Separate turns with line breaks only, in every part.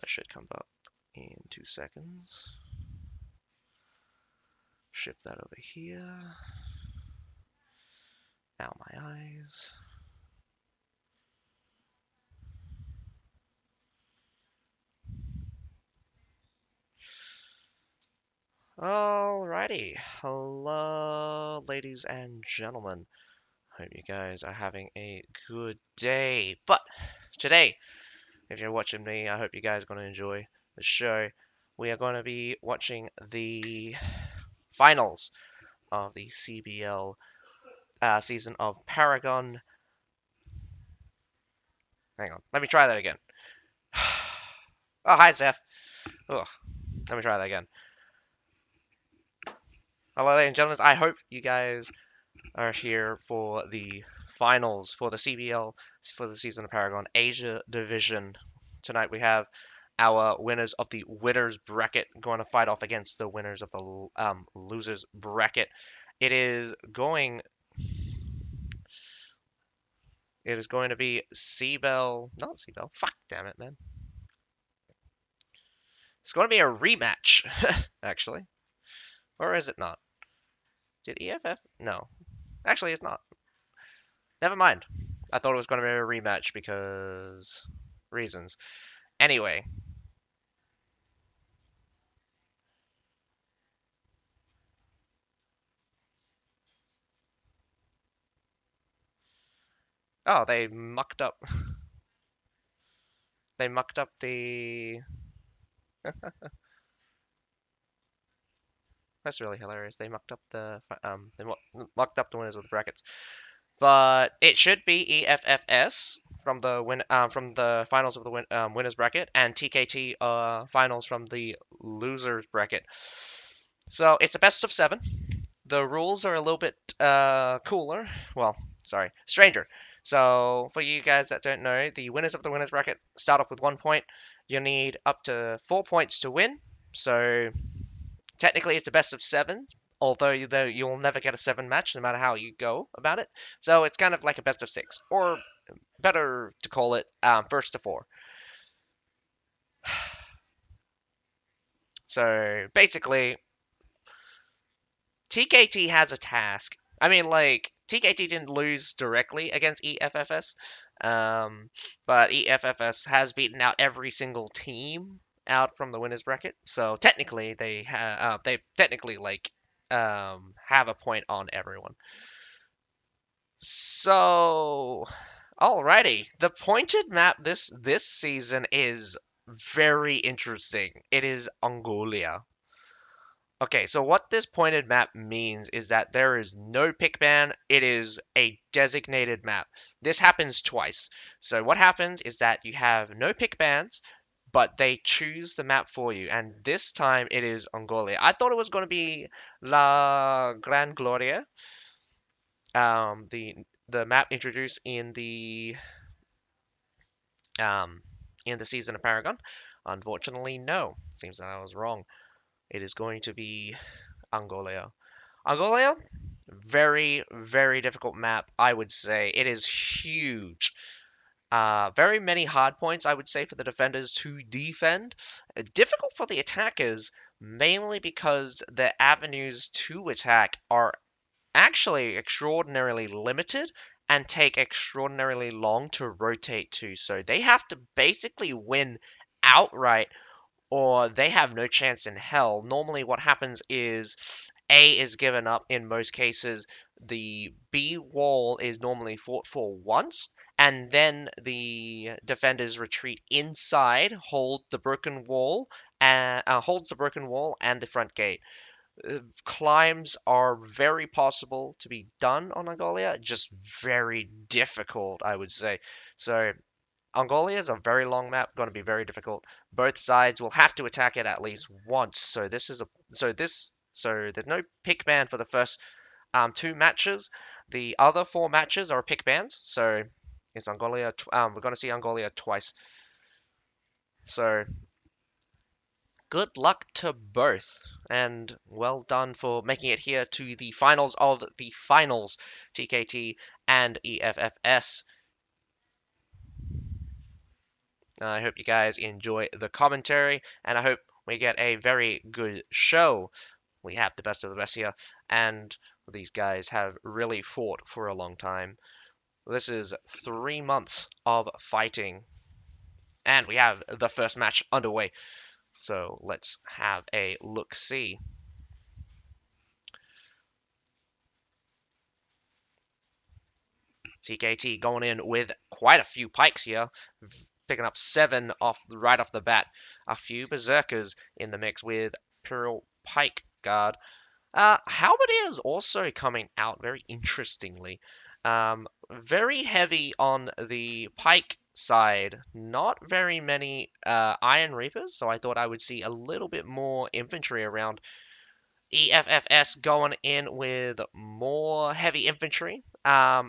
That should come up in 2 seconds. Shift that over here. Ow, my eyes. Alrighty. Hello, ladies and gentlemen. Hope you guys are having a good day. But today, if you're watching me, I hope you guys are going to enjoy the show. We are going to be watching the finals of the CBL season of Paragon. Hang on, let me try that again. Oh, hi, Seth. Ugh. Let me try that again. Hello, ladies and gentlemen. I hope you guys are here for the finals for the CBL for the season of Paragon Asia Division. Tonight we have our winners of the winners bracket going to fight off against the winners of the losers bracket. It is going to be CBL, not CBL. Fuck, damn it, man. It's going to be a rematch, actually, or is it not? Did EFF? No, actually, it's not. Never mind. I thought it was going to be a rematch because reasons. Anyway, oh, they mucked up. They mucked up the. That's really hilarious. They mucked up the mucked up the winners of the brackets. But it should be EFFS from the finals of the winners bracket and TKT finals from the losers bracket. So it's a best of 7. The rules are a little bit cooler. Well, sorry, stranger. So for you guys that don't know, the winners of the winners bracket start off with 1 point. You need up to 4 points to win. So technically, it's a best of 7, although you'll never get a 7 match no matter how you go about it. So it's kind of like a best of 6, or better to call it first to 4. So basically, TKT has a task. I mean, like, TKT didn't lose directly against EFFS, but EFFS has beaten out every single team out from the winners bracket. So technically, they technically have a point on everyone. So, alrighty, the pointed map this season is very interesting. It is Angolia. Okay, so what this pointed map means is that there is no pick ban. It is a designated map. This happens twice. So what happens is that you have no pick bans, but they choose the map for you. And this time it is Angolia. I thought it was going to be La Gran Gloria, the map introduced um, in the season of Paragon. Unfortunately, no. Seems that I was wrong. It is going to be Angolia. Angolia, very, very difficult map, I would say. It is huge. Very many hard points, I would say, for the defenders to defend. Difficult for the attackers, mainly because the avenues to attack are actually extraordinarily limited and take extraordinarily long to rotate to. So they have to basically win outright or they have no chance in hell. Normally, what happens is A is given up in most cases. The B wall is normally fought for once, and then the defenders retreat inside, holds the broken wall and the front gate. Climbs are very possible to be done on Angolia, just very difficult, I would say. So Angolia is a very long map, going to be very difficult. Both sides will have to attack it at least once. So there's no pick ban for the first 2 matches. The other 4 matches are pick bans. So it's Angolia. We're going to see Angolia twice. So good luck to both, and well done for making it here to the finals of the finals, TKT and EFFS. I hope you guys enjoy the commentary, and I hope we get a very good show. We have the best of the best here, and these guys have really fought for a long time. This is 3 months of fighting, and we have the first match underway. So let's have a look-see. TKT going in with quite a few pikes here, picking up 7 right off the bat. A few berserkers in the mix with Pearl Pike Guard. Halberdier is also coming out very interestingly. Very heavy on the pike side, not very many Iron Reapers, so I thought I would see a little bit more infantry around. EFFS going in with more heavy infantry.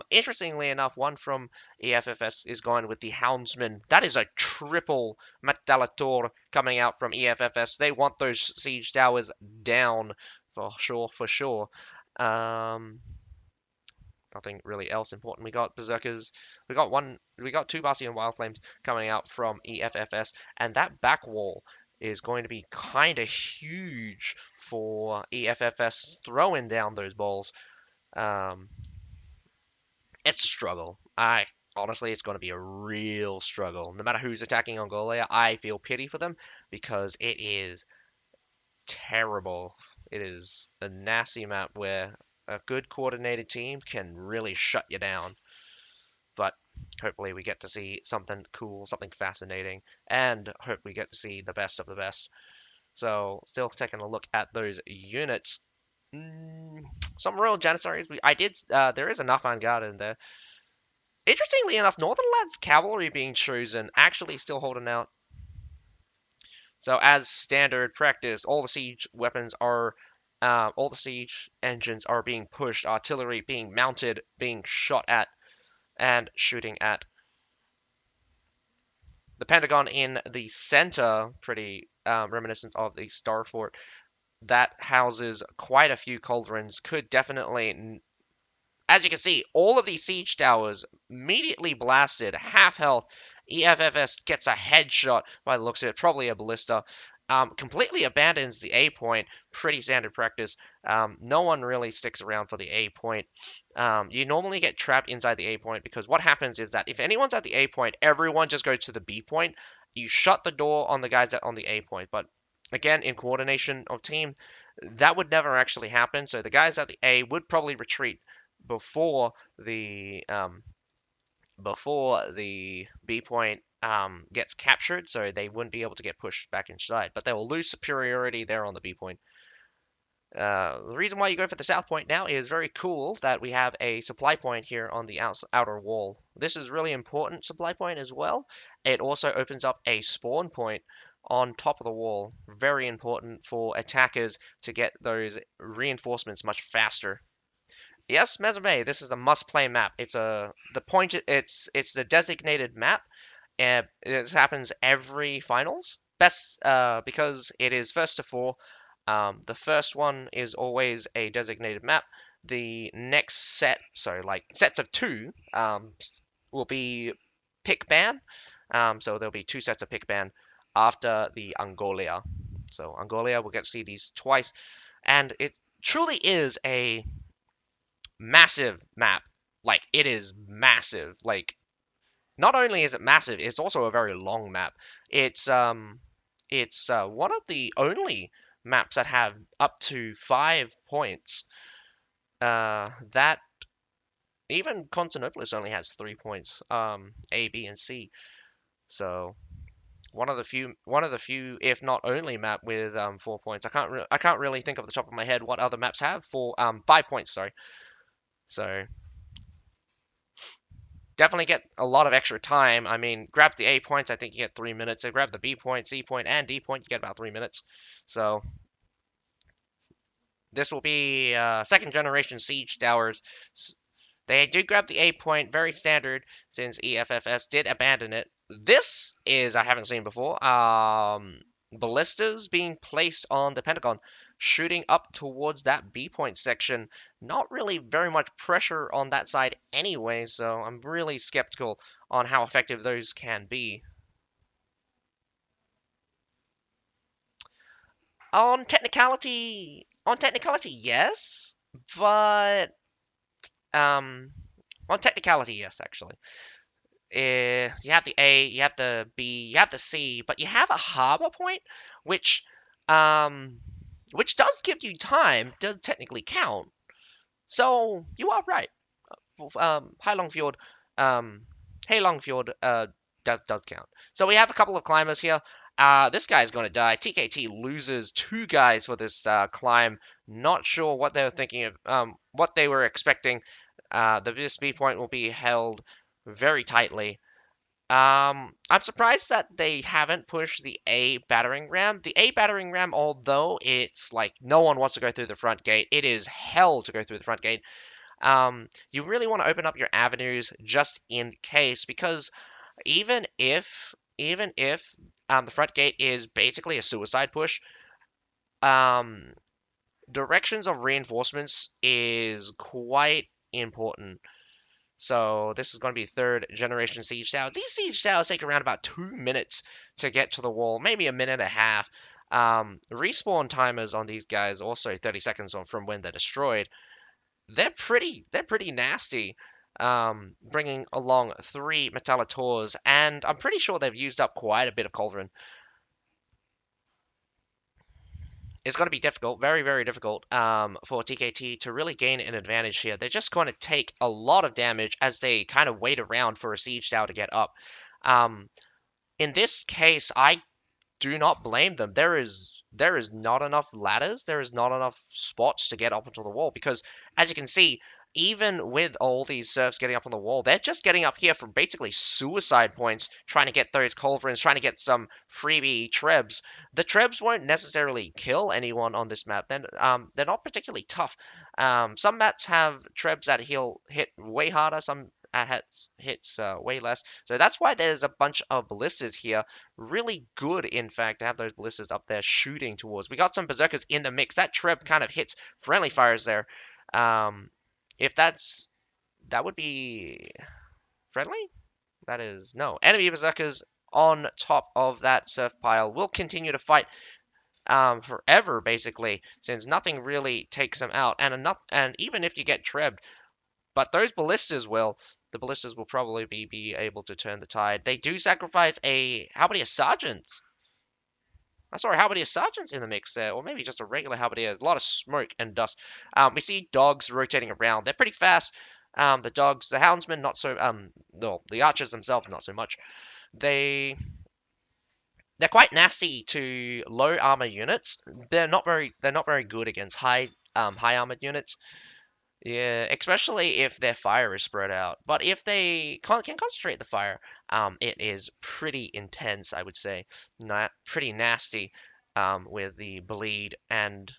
Interestingly enough, one from EFFS is going with the Houndsman. That is a triple Metalator coming out from EFFS. They want those siege towers down for sure, for sure. Um, Nothing really else important. We got Berserkers. We got 2 Bastion Wildflames coming out from EFFS, and that back wall is going to be kind of huge for EFFS throwing down those balls. Um, it's a struggle. I honestly, it's going to be a real struggle. No matter who's attacking Mongolia, I feel pity for them because it is terrible. It is a nasty map where a good coordinated team can really shut you down. But hopefully we get to see something cool, something fascinating, and hope we get to see the best of the best. So still taking a look at those units. Some Royal Janissaries. There is enough on guard in there. Interestingly enough, Northern Lads Cavalry being chosen, actually still holding out. So as standard practice, all the siege weapons are, all the siege engines are being pushed, artillery being mounted, being shot at, and shooting at. The Pentagon in the center, pretty reminiscent of the Star Fort, that houses quite a few cauldrons, could definitely, as you can see, all of these siege towers immediately blasted, half health. EFFS gets a headshot by the looks of it, probably a ballista. Completely abandons the A point, pretty standard practice. No one really sticks around for the A point. You normally get trapped inside the A point because what happens is that if anyone's at the A point, everyone just goes to the B point. You shut the door on the guys on the A point, but again, in coordination of team, that would never actually happen. So the guys at the A would probably retreat before the B point gets captured, so they wouldn't be able to get pushed back inside. But they will lose superiority there on the B point. The reason why you go for the south point now is very cool that we have a supply point here on the outer wall. This is really important supply point as well. It also opens up a spawn point on top of the wall. Very important for attackers to get those reinforcements much faster. Yes, Mesame, this is a must-play map. It's the designated map, and it happens every finals. Best because it is first to four. The first one is always a designated map. The next set, so like sets of 2, will be pick ban. So there'll be 2 sets of pick ban after the Angolia. So Angolia, we'll get to see these twice, and it truly is a massive map. Like, it is massive. Like, not only is it massive, it's also a very long map. It's one of the only maps that have up to 5 points. That even Constantinopolis only has 3 points. A, B, and C. So one of the few, if not only map with 4 points. I can't really think off the top of my head what other maps have for 5 points. Sorry. So definitely get a lot of extra time. I mean, grab the A points, I think you get 3 minutes. And grab the B point, C point, and D point, you get about 3 minutes. So this will be second generation siege towers. They do grab the A point, very standard, since EFFS did abandon it. This is, I haven't seen before, ballistas being placed on the Pentagon, shooting up towards that B point section. Not really very much pressure on that side anyway, so I'm really skeptical on how effective those can be. On technicality, yes, but um, on technicality, yes, actually. You have the A, you have the B, you have the C, but you have a harbor point, which um, which does give you time, does technically count. So you are right. Heilongfjord, um, Heilongfjord does count. So we have a couple of climbers here. This guy's going to die. TKT loses two guys for this climb. Not sure what they were thinking of, what they were expecting. The speed point will be held very tightly. I'm surprised that they haven't pushed the A battering ram. The A battering ram, although it's like no one wants to go through the front gate, it is hell to go through the front gate. You really want to open up your avenues just in case, because even if the front gate is basically a suicide push, um, directions of reinforcements is quite important. So this is going to be third generation siege towers. These siege towers take around about 2 minutes to get to the wall, maybe a minute and a half. Respawn timers on these guys also 30 seconds from when they're destroyed. They're pretty nasty. Bringing along three Metallators, and I'm pretty sure they've used up quite a bit of Cauldron. It's going to be difficult, very, very difficult, for TKT to really gain an advantage here. They're just going to take a lot of damage as they kind of wait around for a siege tower to get up. Um, in this case, I do not blame them. There is not enough ladders. There is not enough spots to get up onto the wall because, as you can see, even with all these serfs getting up on the wall, they're just getting up here from basically suicide points, trying to get those culverins, trying to get some freebie trebs. The trebs won't necessarily kill anyone on this map. They're not particularly tough. Some maps have trebs that hit way harder. Some hits way less. So that's why there's a bunch of ballistas here. Really good, in fact, to have those ballistas up there shooting towards. We got some berserkers in the mix. That treb kind of hits friendly fires there. Um, if that would be friendly? That is no. Enemy berserkers on top of that surf pile will continue to fight forever, basically, since nothing really takes them out. And even if you get trebbed, but those ballistas will. The ballistas will probably be able to turn the tide. They do sacrifice a halberdier sergeant. I saw a halberdier sergeant's in the mix there, or maybe just a regular halberdier. A lot of smoke and dust. We see dogs rotating around. They're pretty fast. The dogs, the houndsmen, not so. No, the archers themselves, not so much. They they're quite nasty to low armor units. They're not very good against high armored units. Yeah, especially if their fire is spread out. But if they can concentrate the fire, it is pretty intense, I would say. Not pretty nasty, with the bleed. And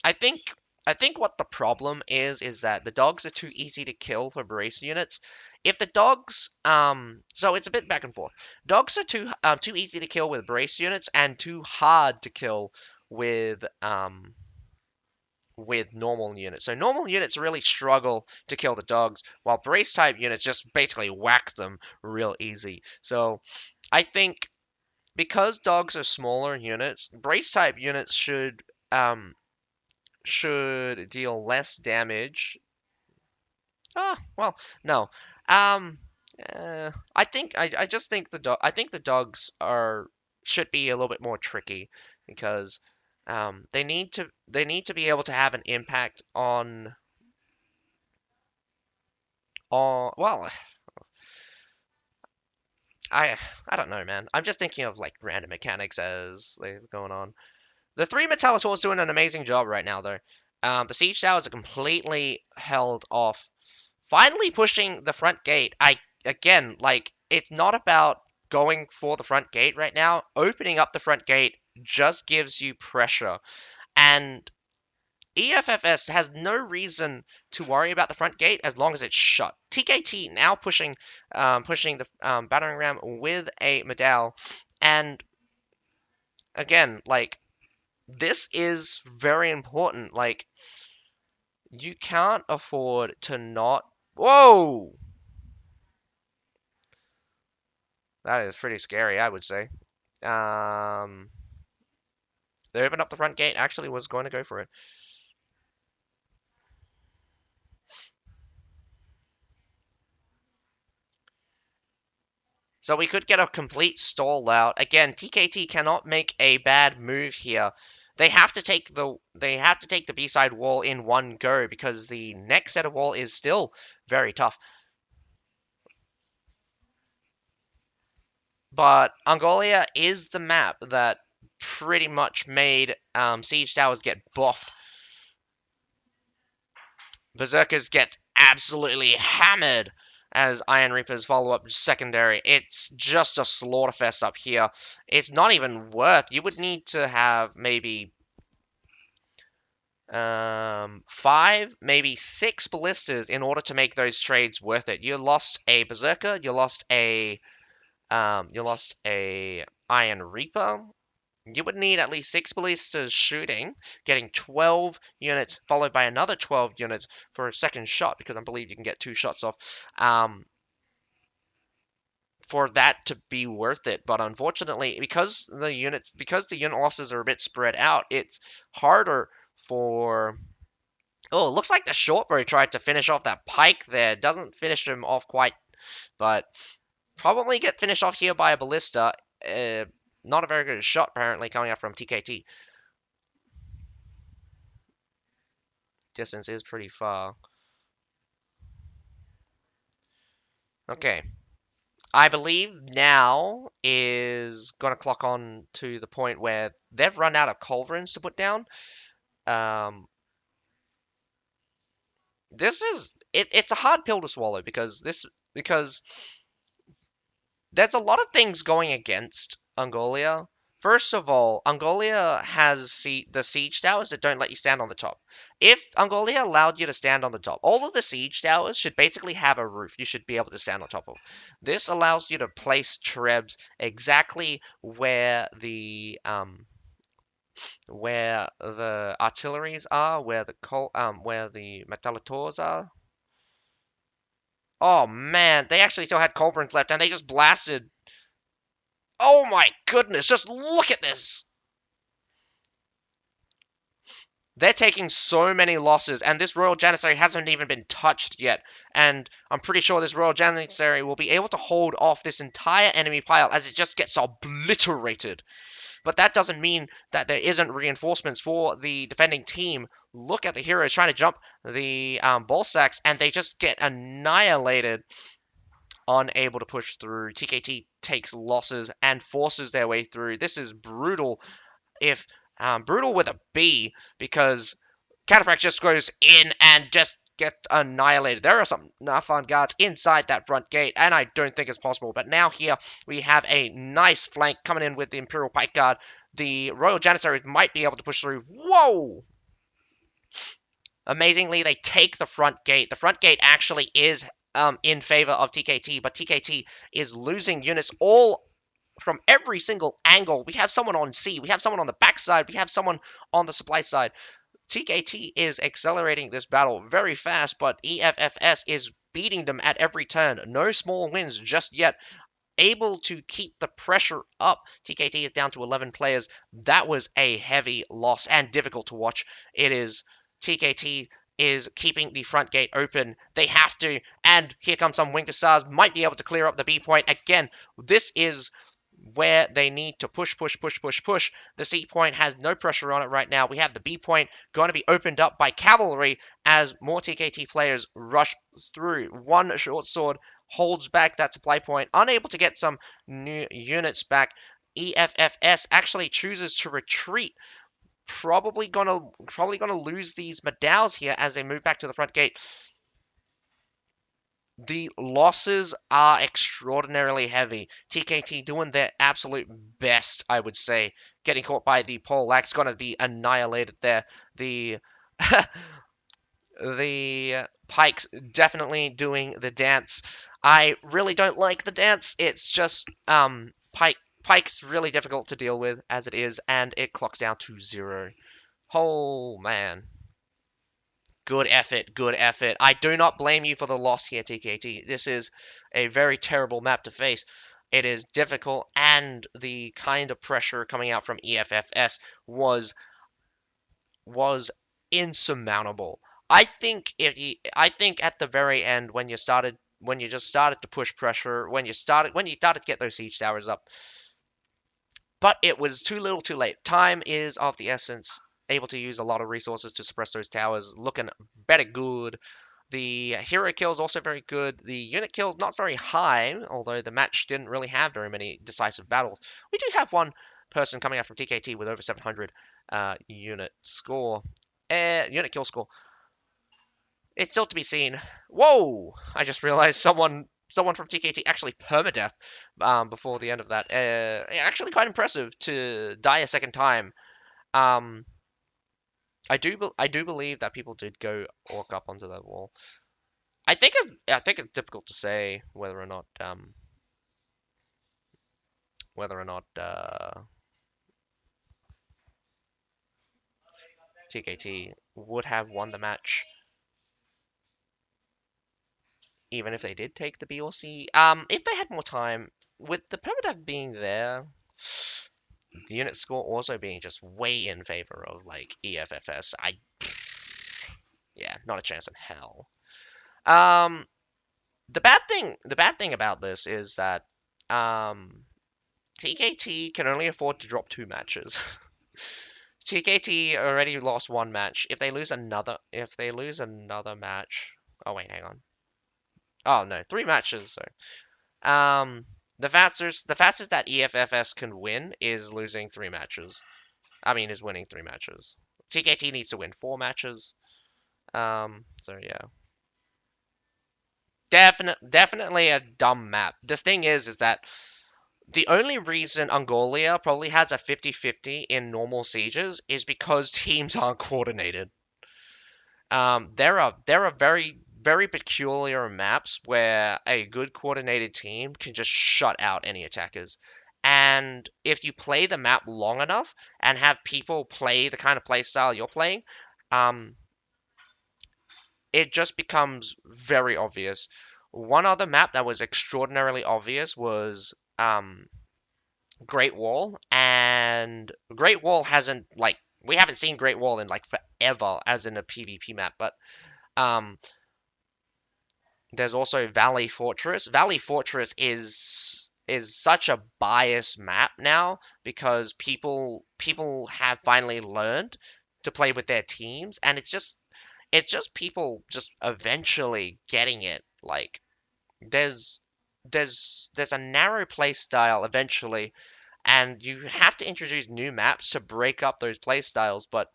I think I think what the problem is that the dogs are too easy to kill for brace units. If the dogs, so it's a bit back and forth. Dogs are too easy to kill with brace units and too hard to kill with normal units. So normal units really struggle to kill the dogs, while brace type units just basically whack them real easy. So I think because dogs are smaller units, brace type units should deal less damage. Well, no. Um, I just think the dogs are should be a little bit more tricky because they need to be able to have an impact on well, I I don't know, man. I'm just thinking of like random mechanics as they're going on. The three Metallators doing an amazing job right now, though. The siege towers are completely held off. Finally pushing the front gate. Again, like, it's not about going for the front gate right now. Opening up the front gate just gives you pressure. And EFFS has no reason to worry about the front gate as long as it's shut. TKT now pushing the battering ram with a medal, and again, like, this is very important. Like, you can't afford to not. Whoa, that is pretty scary, I would say. Um, They opened up the front gate, actually was going to go for it. So we could get a complete stall out. Again, TKT cannot make a bad move here. They have to take the B-side wall in one go because the next set of wall is still very tough. But Angolia is the map that pretty much made Siege Towers get buffed. Berserkers get absolutely hammered as Iron Reapers follow up secondary. It's just a slaughterfest up here. It's not even worth. You would need to have maybe 5, maybe 6 ballistas in order to make those trades worth it. You lost a Berserker, you lost a Iron Reaper. You would need at least 6 ballistas shooting, getting 12 units, followed by another 12 units for a second shot, because I believe you can get 2 shots off, for that to be worth it. But unfortunately, because the unit losses are a bit spread out, it's harder for. Oh, it looks like the shortbow tried to finish off that pike there. Doesn't finish him off quite, but probably get finished off here by a ballista. Not a very good shot, apparently, coming out from TKT. Distance is pretty far. Okay. I believe now is going to clock on to the point where they've run out of culverins to put down. Um, it's a hard pill to swallow because there's a lot of things going against Angolia. First of all, Angolia has the siege towers that don't let you stand on the top. If Angolia allowed you to stand on the top, all of the siege towers should basically have a roof you should be able to stand on top of. This allows you to place trebs exactly where the artilleries are, where the metallators are. Oh man, they actually still had culverins left, and they just blasted. Oh my goodness, just look at this! They're taking so many losses, and this Royal Janissary hasn't even been touched yet. And I'm pretty sure this Royal Janissary will be able to hold off this entire enemy pile as it just gets obliterated. But that doesn't mean that there isn't reinforcements for the defending team. Look at the heroes trying to jump the ball sacks, and they just get annihilated. Unable to push through. TKT takes losses and forces their way through. This is brutal. If brutal with a B, because Cataphract just goes in and just gets annihilated. There are some Nafan guards inside that front gate, and I don't think it's possible. But now here we have a nice flank coming in with the Imperial Pike Guard. The Royal Janissaries might be able to push through. Whoa! Amazingly, they take the front gate. The front gate actually is in favor of TKT, but TKT is losing units all from every single angle. We have someone on C, we have someone on the backside, we have someone on the supply side. TKT is accelerating this battle very fast, but EFFS is beating them at every turn. No small wins just yet. Able to keep the pressure up. TKT is down to 11 players. That was a heavy loss and difficult to watch. It is. TKT is keeping the front gate open. They have to. And here comes some Winged Hussars. Might be able to clear up the B point. Again, this is where they need to push, push, push, push, push. The C point has no pressure on it right now. We have the B point going to be opened up by cavalry as more TKT players rush through. One short sword holds back that supply point, unable to get some new units back. EFFS actually chooses to retreat. Probably gonna lose these Medaus here as they move back to the front gate. The losses are extraordinarily heavy. TKT doing their absolute best, I would say. Getting caught by the Poleaxe, gonna be annihilated there. The the Pikes definitely doing the dance. I really don't like the dance. It's just Pike's really difficult to deal with as it is, and it clocks down to 0. Oh man. Good effort, good effort. I do not blame you for the loss here, TKT. This is a very terrible map to face. It is difficult, and the kind of pressure coming out from EFFS was insurmountable. I think at the very end when you just started to push pressure, when you started to get those siege towers up, but it was too little, too late. Time is of the essence. Able to use a lot of resources to suppress those towers, looking very good. The hero kill is also very good. The unit kill is not very high, although the match didn't really have very many decisive battles. We do have one person coming out from TKT with over 700 unit score, unit kill score. It's still to be seen. Whoa! I just realized someone from TKT actually permadeath before the end of that. Actually, quite impressive to die a second time. Um, I do believe that people did go orc up onto that wall. I think it's difficult to say whether or not TKT would have won the match even if they did take the B or C. If they had more time, with the permadeath being there, the unit score also being just way in favor of like EFFS, yeah, not a chance in hell. Um, the bad thing about this is that TKT can only afford to drop 2 matches. TKT already lost 1 match. If they lose another match, oh wait, hang on. Oh no, 3 matches. So, the fastest that EFFS can win is losing 3 matches. I mean, is winning 3 matches. TKT needs to win 4 matches. So yeah, definitely a dumb map. The thing is that the only reason Angolia probably has a 50-50 in normal sieges is because teams aren't coordinated. There are very peculiar maps where a good coordinated team can just shut out any attackers. And if you play the map long enough and have people play the kind of play style you're playing, um, it just becomes very obvious. One other map that was extraordinarily obvious was Great Wall, and Great Wall hasn't like we haven't seen Great Wall in like forever as in a PvP map, but um, there's also Valley Fortress. Valley Fortress is such a biased map now because people have finally learned to play with their teams, and it's just people just eventually getting it. Like there's there's a narrow play style eventually, and you have to introduce new maps to break up those play styles, but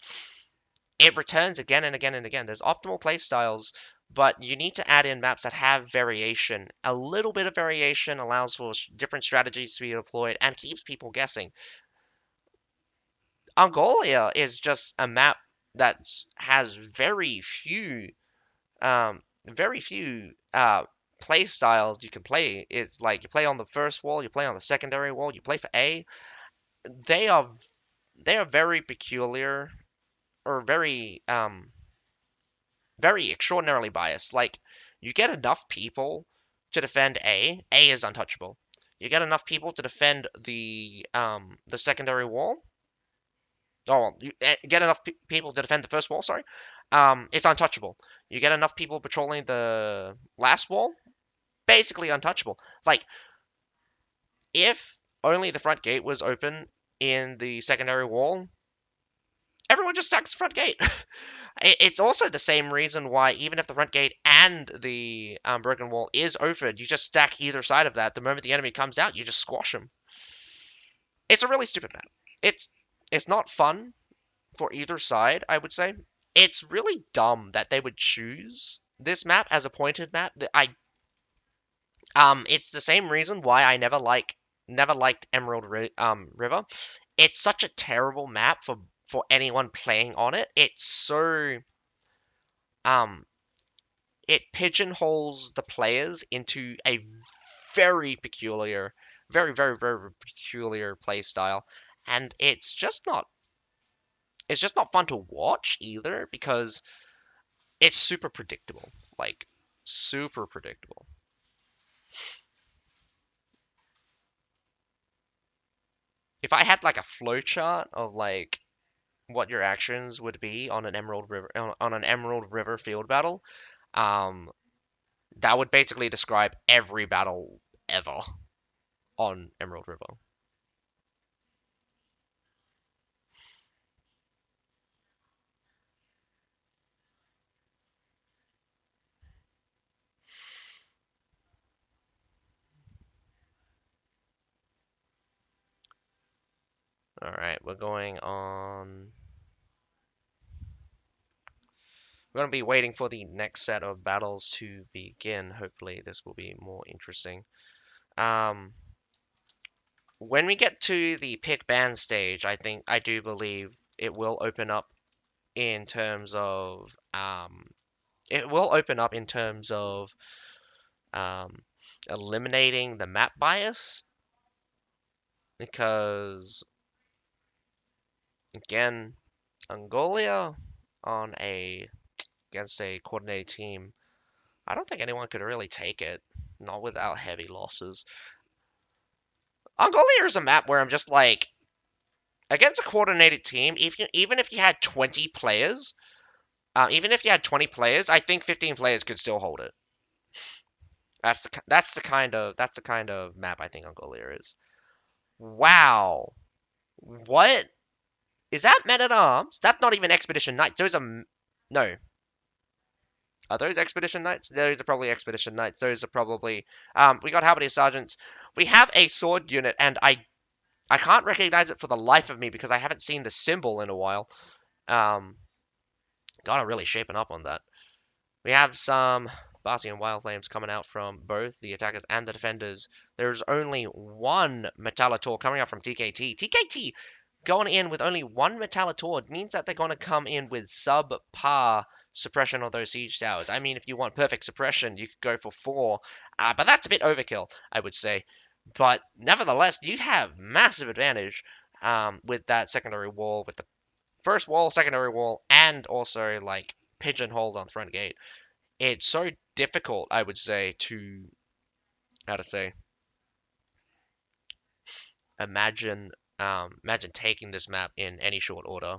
it returns again and again and again. There's optimal play styles, but you need to add in maps that have variation. A little bit of variation allows for different strategies to be deployed and keeps people guessing. Angolia is just a map that has very few play styles you can play. It's like you play on the first wall, you play on the secondary wall, you play for A. They are they are very peculiar or very extraordinarily biased. Like you get enough people to defend A is untouchable. You get enough people to defend the secondary wall. Oh, well, you get enough people to defend the first wall. Sorry, it's untouchable. You get enough people patrolling the last wall, basically untouchable. Like if only the front gate was open in the secondary wall, everyone just stacks the front gate. It's also the same reason why even if the front gate and the broken wall is open, you just stack either side of that. The moment the enemy comes out, you just squash them. It's a really stupid map. It's it's not fun for either side, I would say. It's really dumb that they would choose this map as a pointed map. It's the same reason why I never liked River. It's such a terrible map for anyone playing on it. Um it pigeonholes the players into a very peculiar, very peculiar play style, and it's just not fun to watch either because it's super predictable, like super predictable. if I had like a flow chart of like what your actions would be on an Emerald River field battle, um, that would basically describe every battle ever on Emerald River. All right, we're going on. We're going to be waiting for the next set of battles to begin. Hopefully, this will be more interesting. When we get to the pick ban stage, I do believe it will open up in terms of um, eliminating the map bias because again, Angolia on a against a coordinated team, I don't think anyone could really take it, not without heavy losses. Angolia is a map where I'm just like, against a coordinated team, even if you had 20 players, I think 15 players could still hold it. That's the kind of map I think Angolia is. Wow, what is that? Men at Arms? That's not even Expedition Knights. Those are no. Are those Expedition Knights? Those are probably Expedition Knights. Those are probably we got Halberdier Sergeants. We have a sword unit, and I can't recognize it for the life of me because I haven't seen the symbol in a while. Um, Gotta really shaping up on that. We have some Bastion Wild Flames coming out from both the attackers and the defenders. There's only one Metallitor coming out from TKT. TKT going in with only one Metallitor means that they're going to come in with subpar suppression of those siege towers. I mean, if you want perfect suppression, you could go for 4, but that's a bit overkill, I would say. But nevertheless, you have massive advantage with that secondary wall, with the first wall, secondary wall, and also like pigeonholed on front gate. It's so difficult, I would say, to how to say imagine imagine taking this map in any short order.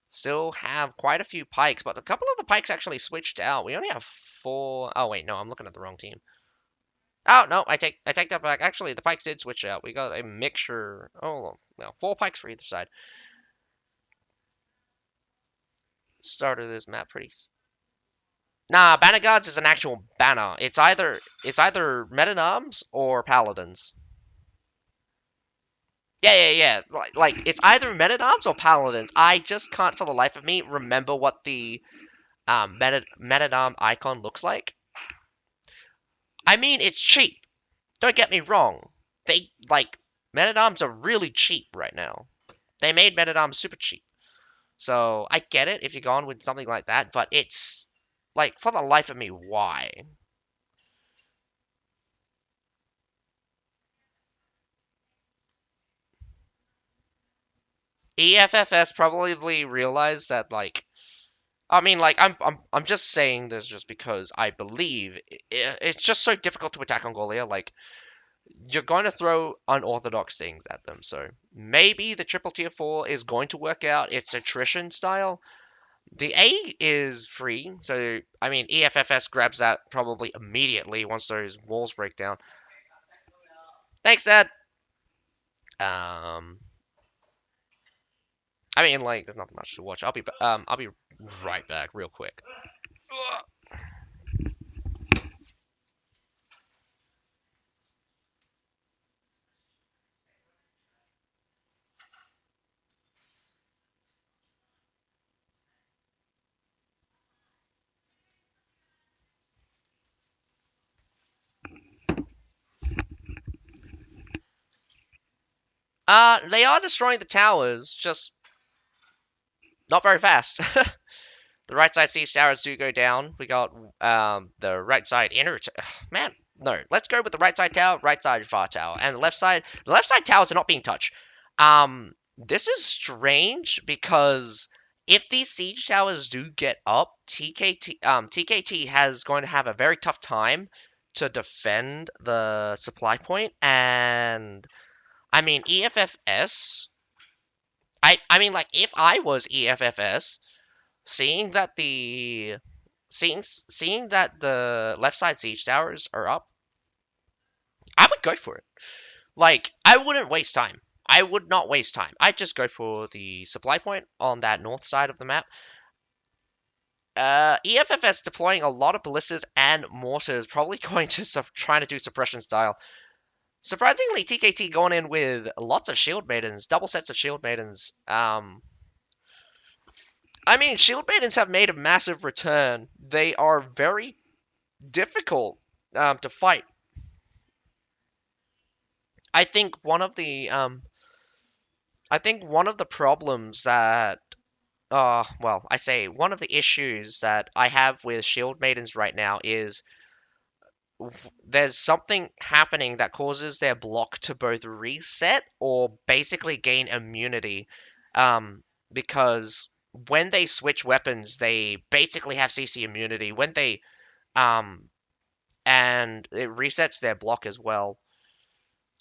Still have quite a few pikes, but a couple of the pikes actually switched out. We only have 4. Oh wait, no, I'm looking at the wrong team. Oh no, I take that back. Actually, the pikes did switch out. We got a mixture. Oh well, 4 pikes for either side. Started this map pretty. Nah, banner guards is an actual banner. It's either men at arms or paladins. Yeah. Like it's either men at arms or paladins. I just can't for the life of me remember what the men at arm icon looks like. I mean, it's cheap. Don't get me wrong. They like men at arms are really cheap right now. They made men at arms super cheap. So I get it if you're going with something like that, but it's like for the life of me, why? EFFS probably realized that like I mean, like I'm just saying this just because I believe it's just so difficult to attack Mongolia. Like you're going to throw unorthodox things at them, so maybe the triple tier 4 is going to work out. It's attrition style. The A is free, so I mean EFFS grabs that probably immediately once those walls break down. Thanks, Dad. Um, I mean, like there's nothing much to watch. I'll be right back real quick. They are destroying the towers, just not very fast. The right side siege towers do go down. We got the right side inner. Man, no. Let's go with the right side tower, right side far tower, and the left side towers are not being touched. This is strange because if these siege towers do get up, TKT has going to have a very tough time to defend the supply point, and I mean EFFS. I mean, like, if I was EFFS, seeing that the left side siege towers are up, I would go for it. Like, I wouldn't waste time. I would not waste time. I'd just go for the supply point on that north side of the map. EFFS deploying a lot of ballistas and mortars, probably going to trying to do suppression style. Surprisingly, TKT going in with lots of shield maidens, double sets of shield maidens. I mean, shield maidens have made a massive return. They are very difficult to fight. I think one of the problems that well, I say one of the issues that I have with shield maidens right now is there's something happening that causes their block to both reset or basically gain immunity. Because when they switch weapons, they basically have CC immunity. When they and it resets their block as well.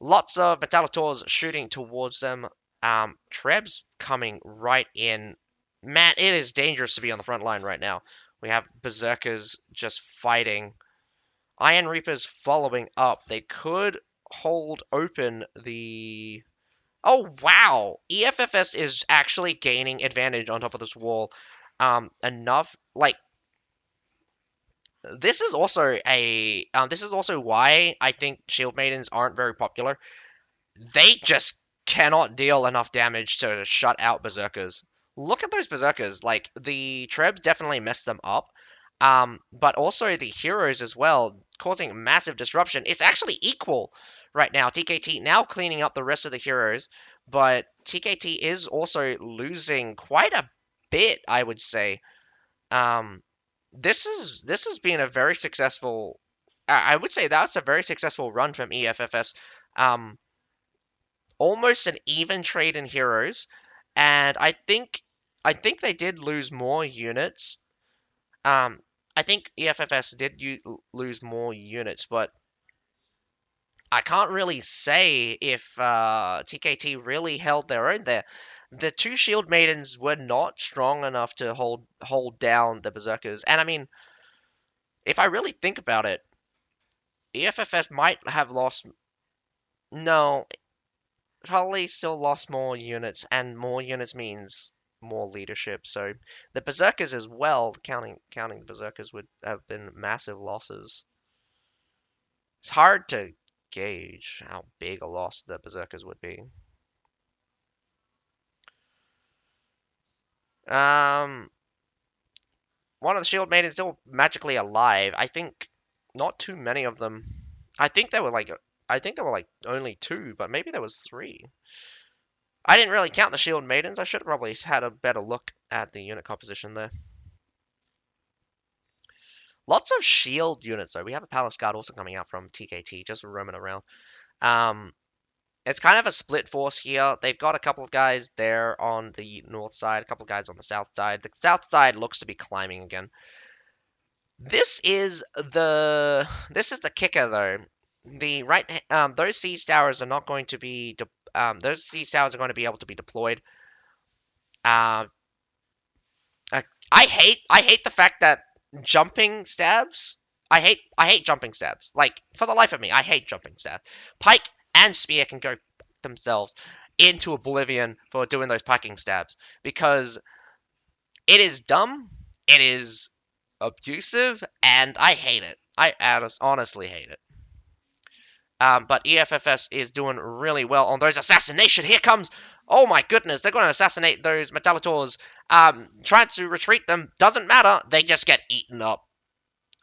Lots of Metallators shooting towards them. Trebs coming right in. Man, it is dangerous to be on the front line right now. We have Berserkers just fighting. Iron Reapers following up. They could hold open the... Oh, wow! EFFS is actually gaining advantage on top of this wall. Enough... Like, this is also a... this is also why I think Shield Maidens aren't very popular. They just cannot deal enough damage to shut out Berserkers. Look at those Berserkers. Like, the Trebs definitely messed them up. But also the heroes as well, causing massive disruption. It's actually equal right now. TKT now cleaning up the rest of the heroes, but TKT is also losing quite a bit, I would say. Um, this has been a very successful. I would say that's a very successful run from EFFS. Um, Almost an even trade in heroes, and I think they did lose more units. I think EFFS did lose more units, but I can't really say if TKT really held their own there. The two Shield Maidens were not strong enough to hold down the Berserkers, and I mean, if I really think about it, EFFS might have lost. No, probably still lost more units, and more units means more leadership. So the Berserkers as well, counting the Berserkers, would have been massive losses. It's hard to gauge how big a loss the Berserkers would be. Um, One of the Shield Maidens still magically alive. I think not too many of them. I think there were like only two, but maybe there was three. I didn't really count the Shield Maidens. I should have probably had a better look at the unit composition there. Lots of shield units though. We have a Palace Guard also coming out from TKT, just roaming around. Um, it's kind of a split force here. They've got a couple of guys there on the north side, a couple of guys on the south side. The south side looks to be climbing again. This is the kicker though. Those siege towers are not going to be those siege towers are going to be able to be deployed. Uh, I hate the fact that jumping stabs. I hate jumping stabs. Like, for the life of me, I hate jumping stabs. Pike and spear can go themselves into oblivion for doing those piking stabs because it is dumb, it is abusive, and I hate it. I honestly hate it. But EFFS is doing really well on those assassination. Here comes. Oh my goodness, they're going to assassinate those Metallators. Trying to retreat them doesn't matter. They just get eaten up.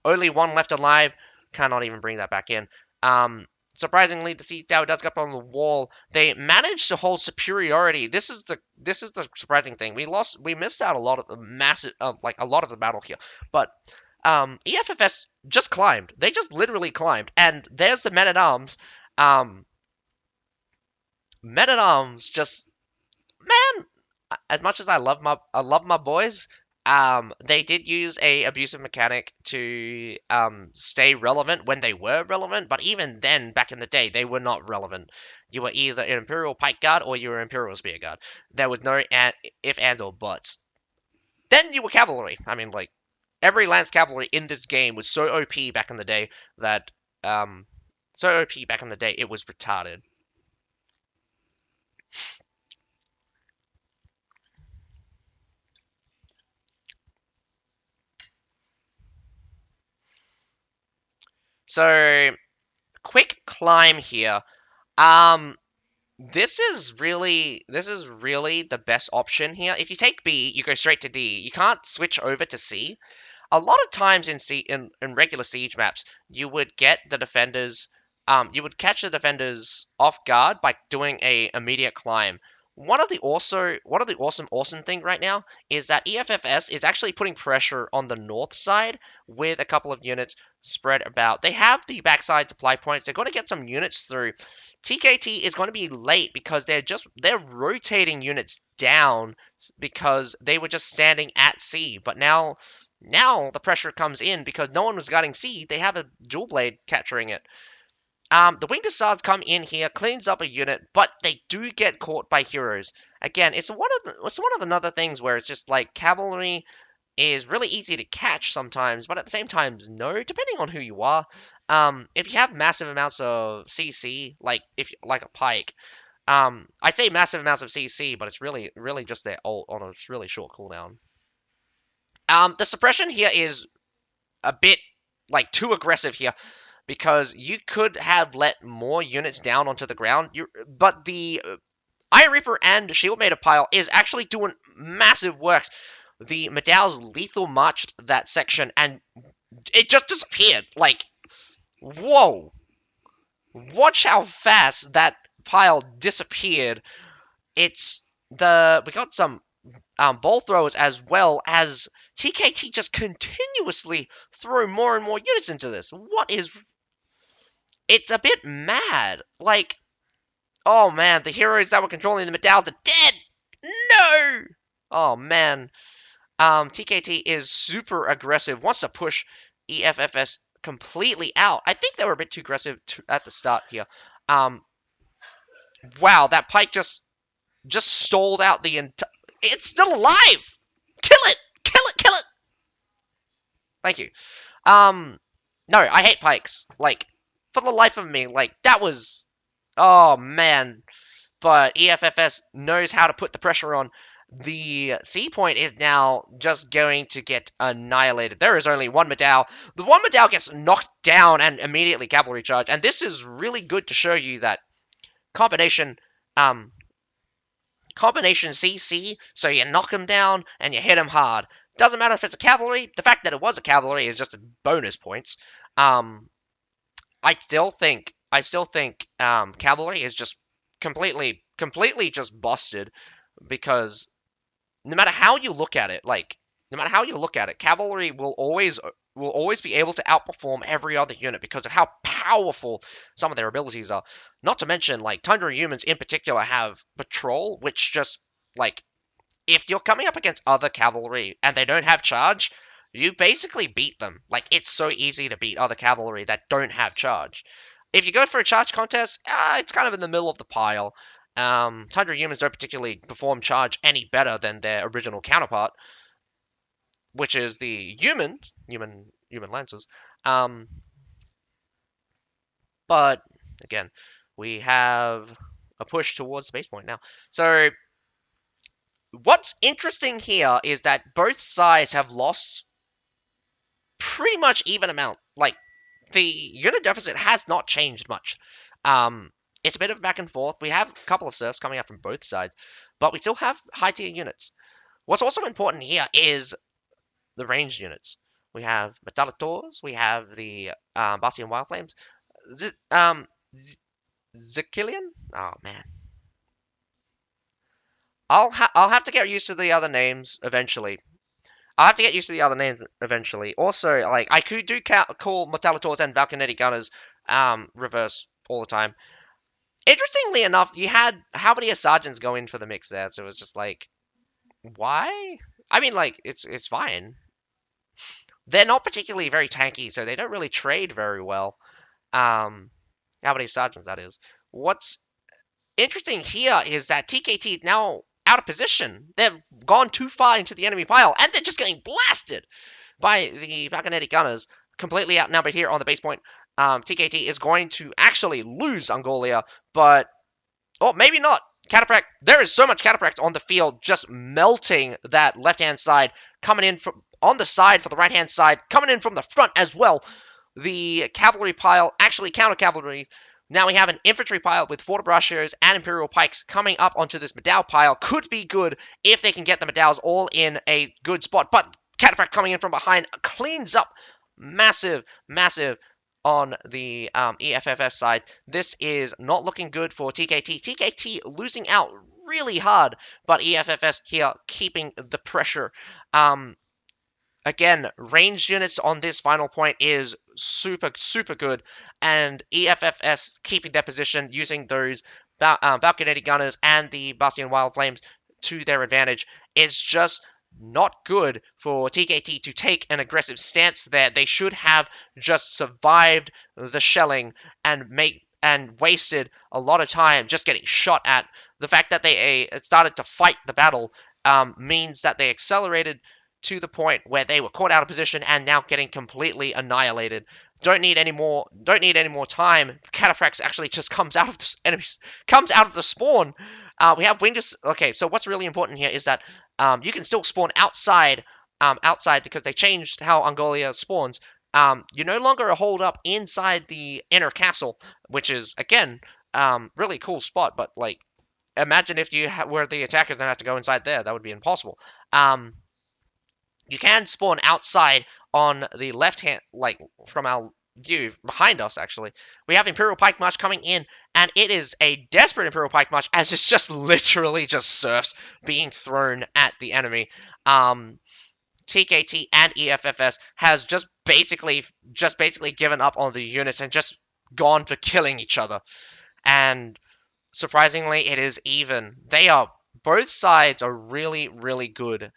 Only one left alive. Cannot even bring that back in. Surprisingly, the siege tower does get up on the wall. They managed to hold superiority. This is the surprising thing. We missed out a lot of the massive, like a lot of the battle here. But EFFS just climbed. They just literally climbed, and there's the men-at-arms. Men-at-arms just, man. as much as I love my boys, they did use a abusive mechanic to stay relevant when they were relevant, but even then, back in the day, they were not relevant. You were either an Imperial Pike Guard or you were an Imperial Spear Guard. There was no if and or buts. Then you were cavalry. I mean, like every Lance cavalry in this game was so OP back in the day that um, so OP back in the day it was retarded. So quick climb here. Um, this is really the best option here. If you take B, you go straight to D. You can't switch over to C. A lot of times in regular siege maps, you would get the defenders, you would catch the defenders off guard by doing a immediate climb. One of the awesome thing right now is that EFFS is actually putting pressure on the north side with a couple of units spread about. They have the backside supply points. They're going to get some units through. TKT is going to be late because they're rotating units down because they were just standing at C, but now the pressure comes in because no one was guarding C. They have a dual blade capturing it. The winged hussars come in here, cleans up a unit, but they do get caught by heroes. Again, it's one of the other things where it's just like cavalry is really easy to catch sometimes, but at the same time, no, depending on who you are. If you have massive amounts of CC, like if like a pike, I'd say massive amounts of CC, but it's really just their ult on a really short cooldown. The suppression here is a bit like too aggressive here because you could have let more units down onto the ground. But the Iron Reaper and Shield Mater pile is actually doing massive work. The Medal's lethal marched that section and it just disappeared. Like, whoa. Watch how fast that pile disappeared. We got some ball throwers as well as TKT just continuously throw more and more units into this. It's a bit mad. Like, oh man, the heroes that were controlling the medallions are dead! No! Oh man. TKT is super aggressive, wants to push EFFS completely out. I think they were a bit too aggressive at the start here. Wow, that pike just stalled out the entire... It's still alive! Kill it! Kill it! Kill it! Thank you. No, I hate pikes. Like, for the life of me, like, that was... Oh, man. But EFFS knows how to put the pressure on. The C point is now just going to get annihilated. There is only one Medal. The one Medal gets knocked down and immediately cavalry charge. And this is really good to show you that combination, combination CC, so you knock him down and you hit him hard. Doesn't matter if it's a cavalry. The fact that it was a cavalry is just a bonus points. I still think cavalry is just completely just busted because no matter how you look at it, cavalry will always be able to outperform every other unit because of how powerful some of their abilities are. Not to mention, like, Tundra humans in particular have patrol, which just, like, if you're coming up against other cavalry and they don't have charge, you basically beat them. Like, it's so easy to beat other cavalry that don't have charge. If you go for a charge contest, it's kind of in the middle of the pile. Tundra humans don't particularly perform charge any better than their original counterpart, which is the human lancers. But again, we have a push towards the base point now. So what's interesting here is that both sides have lost pretty much even amount. Like, the unit deficit has not changed much. It's a bit of back and forth. We have a couple of serfs coming up from both sides, but we still have high tier units. What's also important here is the ranged units. We have Metallic Doors, we have the Bastion Wild Flames, Zikillian? Oh man. I'll have to get used to the other names eventually. I'll have to get used to the other names eventually. Also, like, I could call Metallators and Valkynetti Gunners reverse all the time. Interestingly enough, you had how many sergeants go in for the mix there? So it was just like Why? I mean, like, it's fine. They're not particularly very tanky, so they don't really trade very well. Um, how many sergeants that is? What's interesting here is that TKT is now out of position. They've gone too far into the enemy pile, and they're just getting blasted by the Falconetti gunners. Completely outnumbered here on the base point. TKT is going to actually lose Angolia, but oh, maybe not. Cataphract. There is so much Cataphract on the field, just melting that left-hand side, coming in from on the side for the right-hand side, coming in from the front as well. The cavalry pile, actually counter cavalry. Now we have an infantry pile with Fortibrushers and Imperial Pikes coming up onto this Medal pile. Could be good if they can get the Medals all in a good spot. But Cataphract coming in from behind cleans up massive, massive on the EFFS side. This is not looking good for TKT. TKT losing out really hard, but EFFS here keeping the pressure. Again, ranged units on this final point is super, super good, and EFFS keeping their position using those Balconetti gunners and the Bastion Wild Flames to their advantage is just not good for TKT to take an aggressive stance there. They should have just survived the shelling and wasted a lot of time just getting shot at. The fact that they started to fight the battle means that they accelerated to the point where they were caught out of position and now getting completely annihilated. Don't need any more. Don't need any more time. Cataphracts actually just comes out of the enemies, comes out of the spawn. We have winged. Okay, so what's really important here is that you can still spawn outside, outside because they changed how Angolia spawns. You no longer hold up inside the inner castle, which is again really cool spot. But like, imagine if you were the attackers and had to go inside there. That would be impossible. You can spawn outside on the left hand, like from our view behind us. Actually, we have Imperial Pike March coming in, and it is a desperate Imperial Pike March as it's just literally just serfs being thrown at the enemy. TKT and EFFS has just basically given up on the units and just gone for killing each other. And surprisingly, it is even. Both sides are really, really good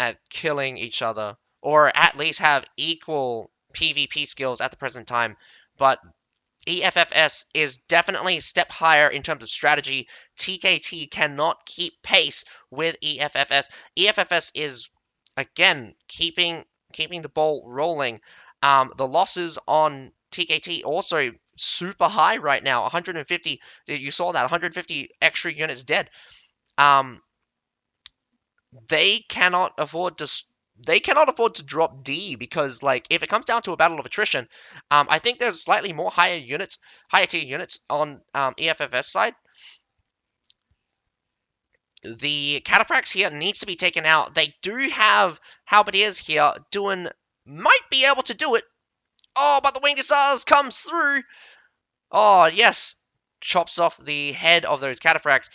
at killing each other, or at least have equal PvP skills at the present time. But EFFS is definitely a step higher in terms of strategy. TKT cannot keep pace with EFFS. EFFS is again keeping the ball rolling. The losses on TKT also super high right now. 150. You saw that 150 extra units dead. Um, they cannot afford to drop D because like if it comes down to a battle of attrition, I think there's slightly more higher tier units on EFFS side. The Cataphracts here needs to be taken out. They do have Halberdiers here might be able to do it. Oh, but the Winged Hussars comes through. Oh, yes. Chops off the head of those Cataphracts.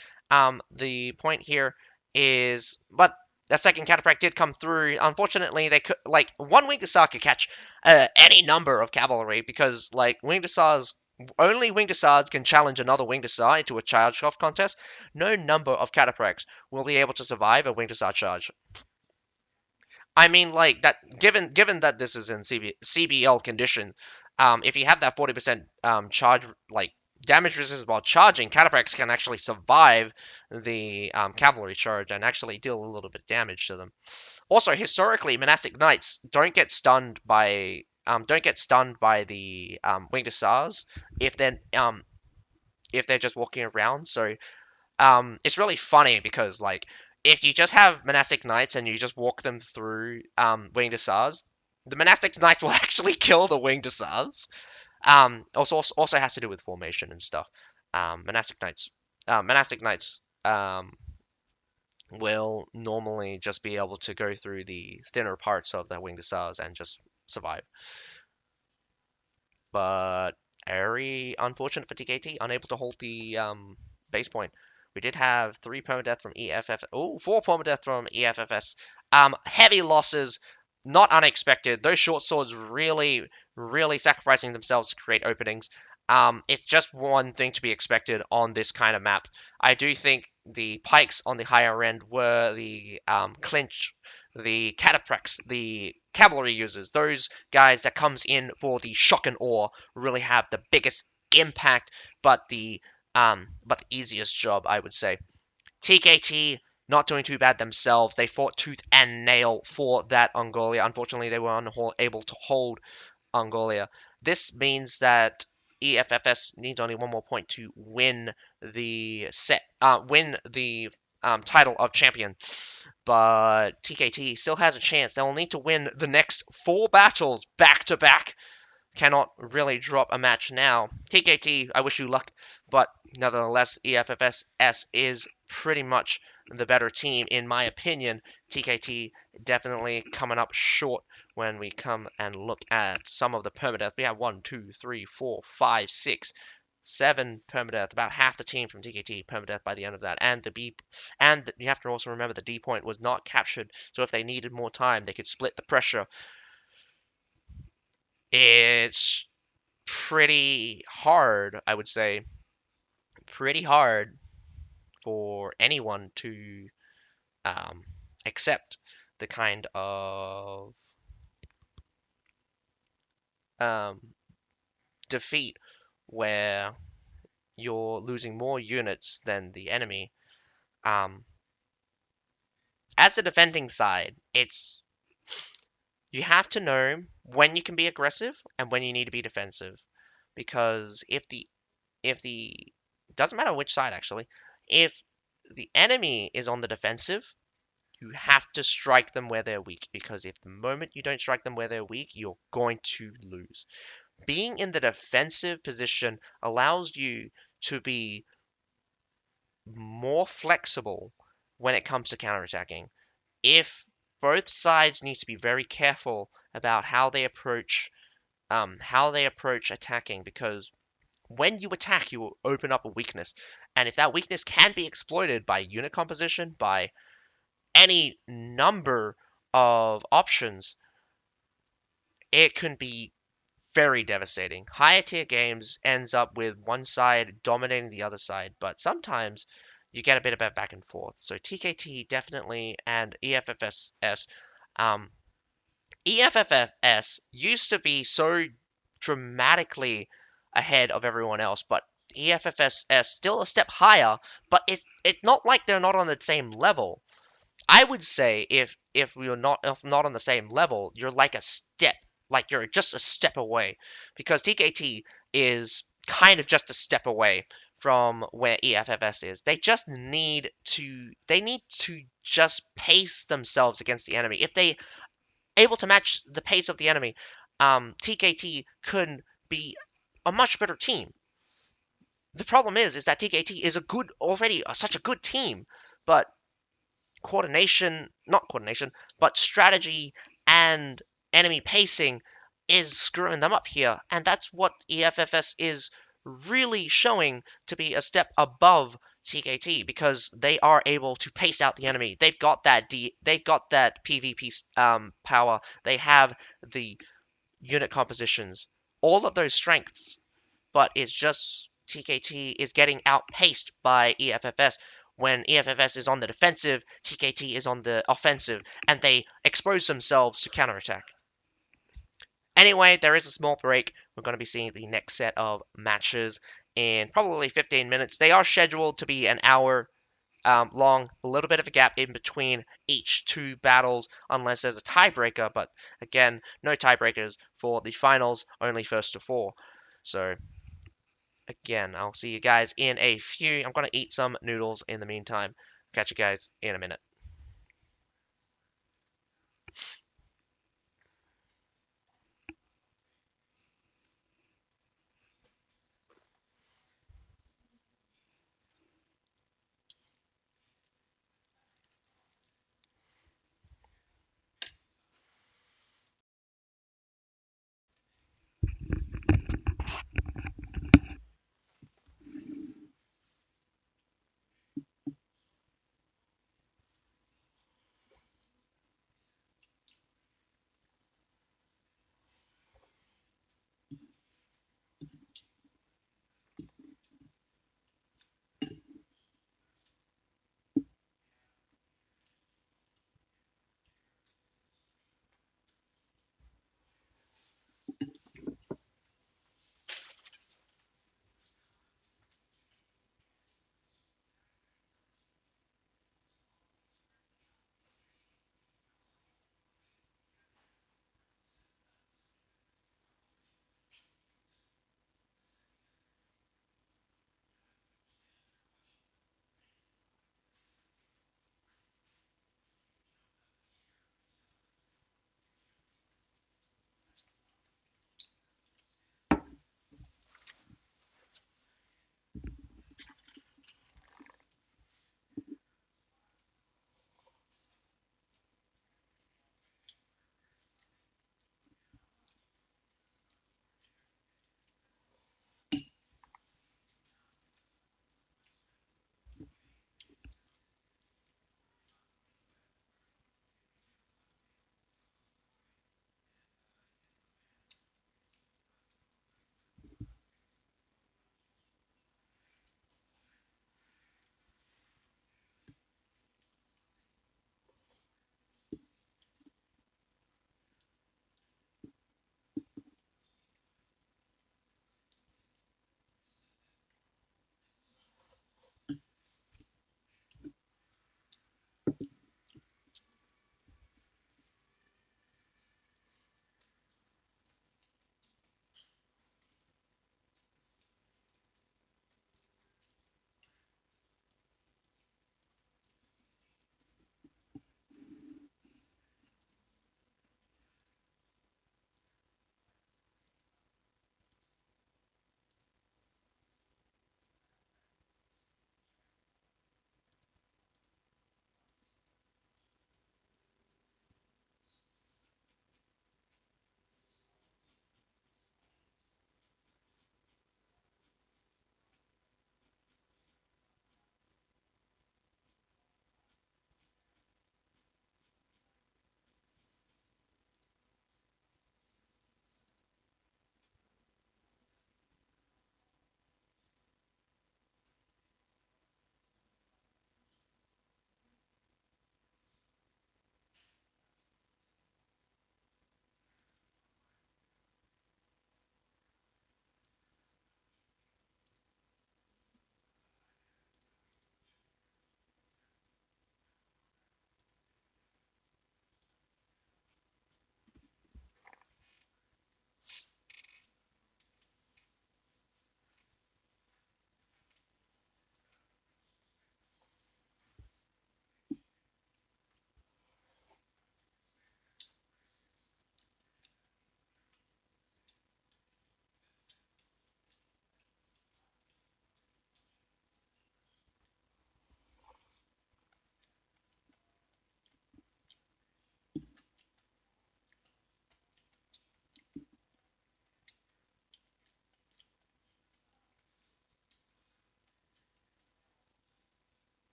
The point here is, but a second Cataphract did come through. Unfortunately, they could, like, one Winged Hussar could catch any number of cavalry because, like, only Winged Hussars can challenge another Winged Hussar into a charge-off contest. No number of Cataphracts will be able to survive a Winged Hussar charge. I mean, like that. Given that this is in CBL condition, if you have that 40% charge, like damage resistance while charging, Cataphracts can actually survive the cavalry charge and actually deal a little bit of damage to them. Also, historically, monastic knights don't get stunned by the winged hussars if they're just walking around. So it's really funny because like if you just have monastic knights and you just walk them through winged hussars, the monastic knights will actually kill the winged hussars. Also has to do with formation and stuff. Monastic knights will normally just be able to go through the thinner parts of the winged hussars and just survive. But very unfortunate for TKT, unable to hold the base point. We did have 3 permadeath from EFF. Oh, 4 permadeath from EFFS. Heavy losses, not unexpected. Those short swords really, really sacrificing themselves to create openings. It's just one thing to be expected on this kind of map. I do think the pikes on the higher end were the clinch, the cataprax, the cavalry users. Those guys that comes in for the shock and awe really have the biggest impact, but the easiest job, I would say. TKT not doing too bad themselves. They fought tooth and nail for that Mongolia. Unfortunately, they were unable to hold Mongolia. This means that EFFS needs only one more point to win the title of champion. But TKT still has a chance. They'll need to win the next 4 battles back to back. Cannot really drop a match now. TKT, I wish you luck, but nevertheless, EFFS is pretty much the better team, in my opinion. TKT definitely coming up short when we come and look at some of the permadeath. We have 1, 2, 3, 4, 5, 6, 7 permadeath. About half the team from TKT permadeath by the end of that. And you have to also remember the D point was not captured, so if they needed more time, they could split the pressure. It's pretty hard, I would say, pretty hard for anyone to um, accept the kind of um, defeat where you're losing more units than the enemy. Um, as a defending side, it's you have to know when you can be aggressive and when you need to be defensive. Because if the doesn't matter which side actually, if the enemy is on the defensive, you have to strike them where they're weak, because if the moment you don't strike them where they're weak, you're going to lose. Being in the defensive position allows you to be more flexible when it comes to counterattacking. If both sides need to be very careful about how they approach attacking, because when you attack, you will open up a weakness, and if that weakness can be exploited by unit composition, by any number of options, it can be very devastating. Higher tier games ends up with one side dominating the other side, but sometimes you get a bit of a back and forth. So TKT definitely, and EFFS. Um, EFFS used to be so dramatically ahead of everyone else, but EFFS still a step higher, but it's not like they're not on the same level. I would say if we are not on the same level, you're like a step, like you're just a step away, because TKT is kind of just a step away from where EFFS is. They need to just pace themselves against the enemy. If they able to match the pace of the enemy, TKT could be a much better team. The problem is that TKT is such a good team, but not coordination, but strategy and enemy pacing is screwing them up here. And that's what EFFS is really showing to be a step above TKT, because they are able to pace out the enemy. They've got that PvP power. They have the unit compositions, all of those strengths, but it's just TKT is getting outpaced by EFFS. When EFFS is on the defensive, TKT is on the offensive, and they expose themselves to counterattack. Anyway, there is a small break. We're going to be seeing the next set of matches in probably 15 minutes. They are scheduled to be an hour long, a little bit of a gap in between each 2 battles, unless there's a tiebreaker. But again, no tiebreakers for the finals, only first to 4. So again, I'll see you guys in a few. I'm going to eat some noodles in the meantime. Catch you guys in a minute.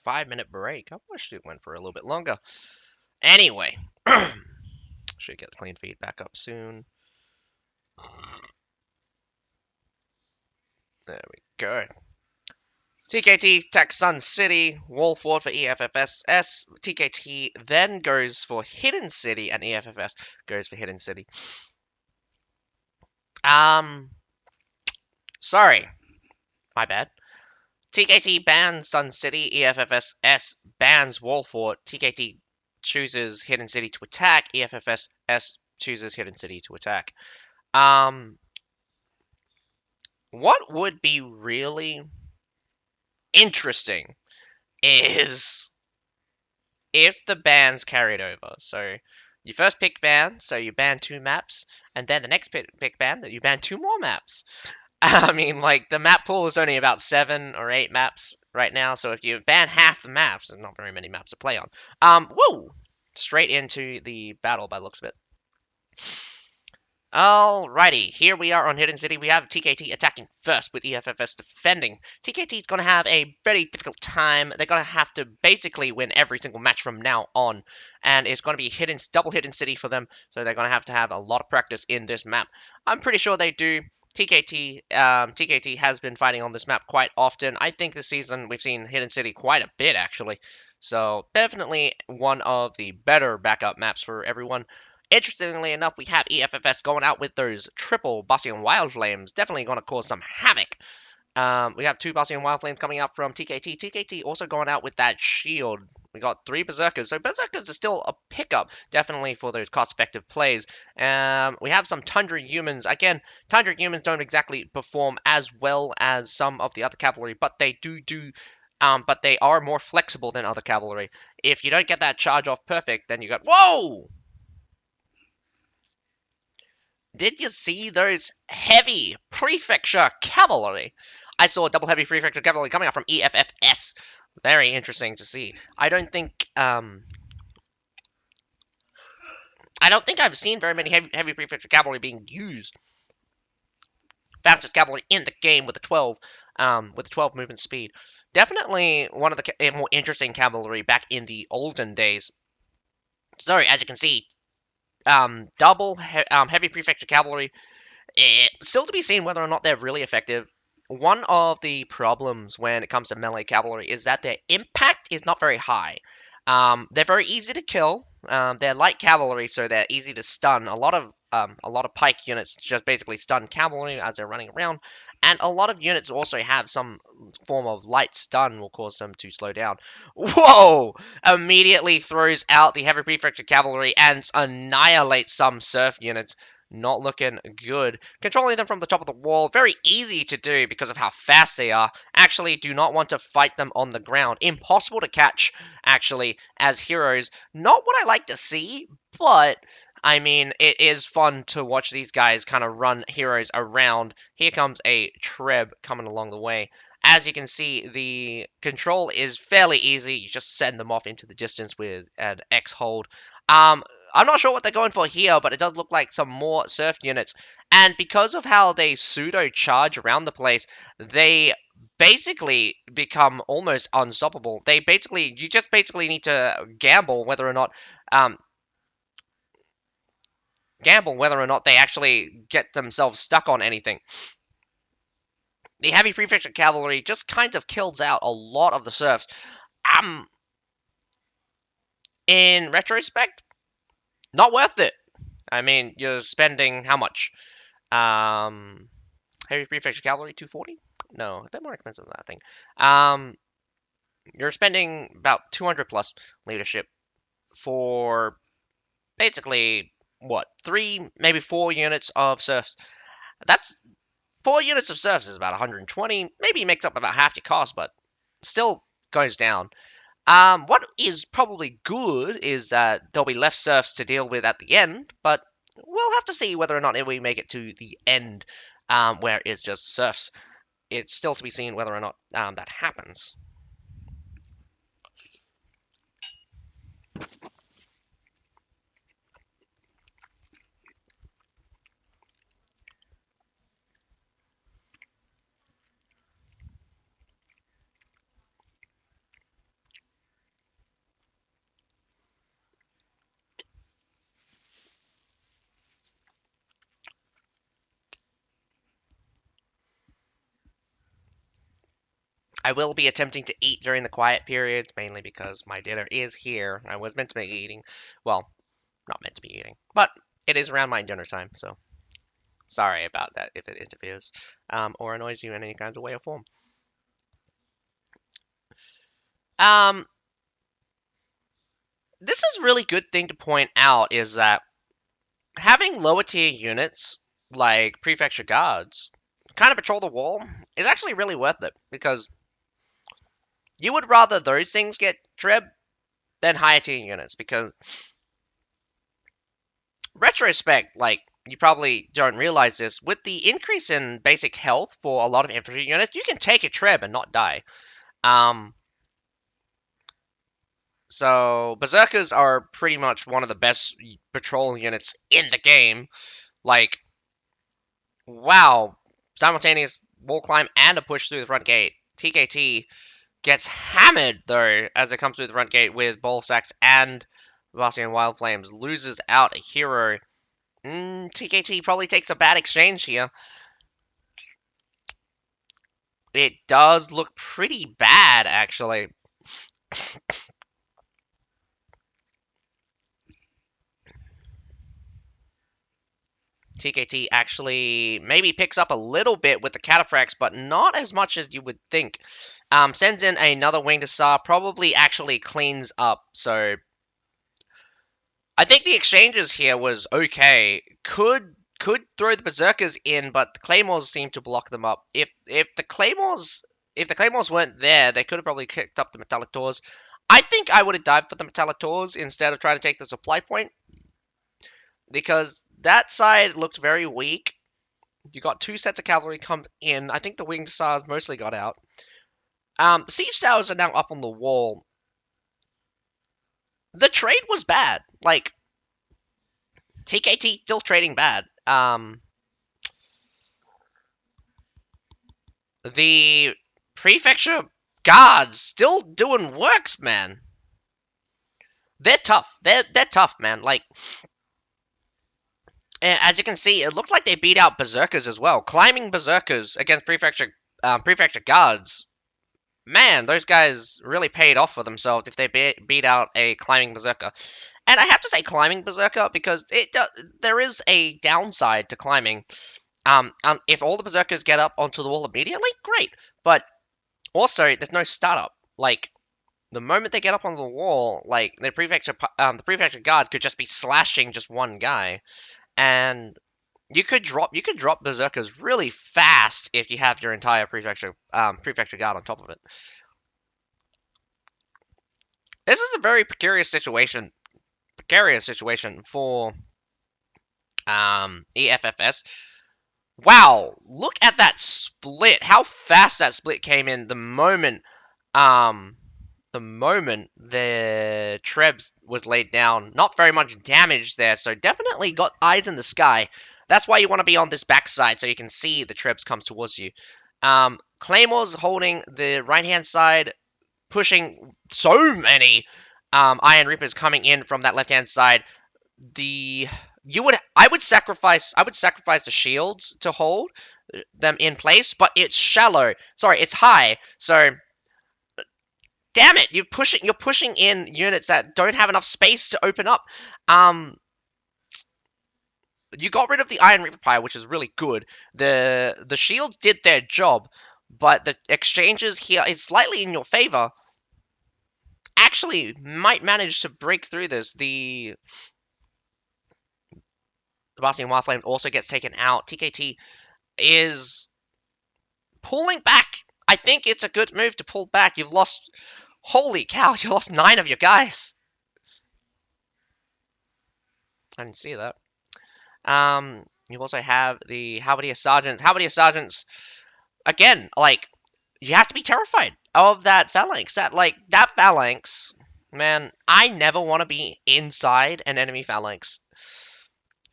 5-minute break. I wish it went for a little bit longer. Anyway, should get the clean feed back up soon. There we go. TKT attacks Sun City, Wall Fort for EFFS. TKT then goes for Hidden City, and EFFS goes for Hidden City. Sorry, my bad. TKT bans Sun City, EFFS bans Wall Fort. TKT chooses Hidden City to attack, EFFS chooses Hidden City to attack. What would be really interesting is if the bans carried over. So you first pick ban, so you ban 2 maps, and then the next pick ban, that you ban 2 more maps. I mean, like, the map pool is only about 7 or 8 maps right now, so if you ban half the maps, there's not very many maps to play on. Whoa! Straight into the battle by the looks of it. Alrighty, here we are on Hidden City. We have TKT attacking first with EFFS defending. TKT is going to have a very difficult time. They're going to have to basically win every single match from now on. And it's going to be double Hidden City for them, so they're going to have a lot of practice in this map. I'm pretty sure they do. TKT has been fighting on this map quite often. I think this season we've seen Hidden City quite a bit, actually. So definitely one of the better backup maps for everyone. Interestingly enough, we have EFFS going out with those triple Bastion Wild Flames. Definitely going to cause some havoc. We have 2 Bastion Wild Flames coming out from TKT. TKT also going out with that shield. We got 3 Berserkers. So Berserkers is still a pickup, definitely for those cost-effective plays. We have some Tundra Humans. Again, Tundra Humans don't exactly perform as well as some of the other cavalry, but they but they are more flexible than other cavalry. If you don't get that charge off perfect, then you go, whoa! Did you see those heavy prefecture cavalry? I saw double heavy prefecture cavalry coming out from EFFS. Very interesting to see. I don't think I've seen very many heavy prefecture cavalry being used. Fastest cavalry in the game with a 12 movement speed. Definitely one of the more interesting cavalry back in the olden days. So as you can see, heavy prefecture cavalry. Still to be seen whether or not they're really effective. One of the problems when it comes to melee cavalry is that their impact is not very high. They're very easy to kill. They're light cavalry, so they're easy to stun. A lot of pike units just basically stun cavalry as they're running around, and a lot of units also have some form of light stun will cause them to slow down. Whoa! Immediately throws out the heavy prefecture cavalry and annihilates some surf units. Not looking good. Controlling them from the top of the wall, very easy to do because of how fast they are. Actually, do not want to fight them on the ground. Impossible to catch, actually, as heroes. Not what I like to see, but, I mean, it is fun to watch these guys kind of run heroes around. Here comes a Treb coming along the way. As you can see, the control is fairly easy. You just send them off into the distance with an X hold. I'm not sure what they're going for here, but it does look like some more surf units. And because of how they pseudo-charge around the place, they basically become almost unstoppable. You just basically need to gamble whether or not they actually get themselves stuck on anything. The heavy prefecture cavalry just kind of kills out a lot of the serfs. In retrospect, not worth it. I mean, you're spending how much? Heavy prefecture cavalry, 240? No, a bit more expensive than that thing. You're spending about 200 plus leadership for basically, what, 3, maybe 4 units of serfs. That's 4 units of serfs is about 120, maybe makes up about half your cost, but still goes down. What is probably good is that there'll be less serfs to deal with at the end, but we'll have to see whether or not we make it to the end, where it's just serfs. It's still to be seen whether or not that happens. I will be attempting to eat during the quiet periods, mainly because my dinner is here. I was meant to be eating. Well, not meant to be eating, but it is around my dinner time, so sorry about that if it interferes or annoys you in any kinds of way or form. Um, this is a really good thing to point out is that having lower tier units like prefecture guards kind of patrol the wall is actually really worth it because you would rather those things get treb than higher tier units because retrospect, like you probably don't realize this, with the increase in basic health for a lot of infantry units, you can take a treb and not die. Um, so berserkers are pretty much one of the best patrol units in the game. Like, wow, simultaneous wall climb and a push through the front gate. TKT gets hammered though as it comes through the front gate with ball sacks and Bastion Wild Flames loses out a hero. TKT probably takes a bad exchange here. It does look pretty bad, actually. TKT actually maybe picks up a little bit with the cataphracts, but not as much as you would think. Sends in another winged hussar, probably actually cleans up. So I think the exchanges here was okay. Could throw the berserkers in, but the claymores seem to block them up. If the claymores weren't there, they could have probably kicked up the metallic doors. I think I would have died for the metallic doors instead of trying to take the supply point because that side looked very weak. You got two sets of cavalry come in. I think the winged hussars mostly got out. The siege towers are now up on the wall. The trade was bad. Like TKT still trading bad. The prefecture guards still doing works, man. They're tough. They're tough, man. Like as you can see, it looks like they beat out berserkers as well. Climbing berserkers against prefecture guards. Man, those guys really paid off for themselves if they beat out a climbing berserker. And I have to say climbing berserker because there is a downside to climbing. If all the berserkers get up onto the wall immediately, great. But also, there's no startup. Like the moment they get up on the wall, like the prefecture guard could just be slashing just one guy, and you could drop berserkers really fast if you have your entire prefecture guard on top of it. This is a very precarious situation for EFFS. Wow, look at that split. How fast that split came in um the moment the Treb was laid down. Not very much damage there, so definitely got eyes in the sky. That's why you want to be on this backside so you can see the Trebs come towards you. Claymore's holding the right-hand side, pushing so many Iron Reapers coming in from that left-hand side. I would sacrifice the shields to hold them in place, but it's shallow. Sorry, it's high. So damn it, you're pushing in units that don't have enough space to open up. You got rid of the Iron Reaper Pyre, which is really good. The shields did their job, but the exchanges here is slightly in your favor. Actually, might manage to break through this. The Bastion Wildflame also gets taken out. TKT is pulling back. I think it's a good move to pull back. You've lost. Holy cow, you lost 9 of your guys. I didn't see that. You also have the Halberdier Sergeants. Halberdier Sergeants, again, like, you have to be terrified of that phalanx. That phalanx, man, I never want to be inside an enemy phalanx.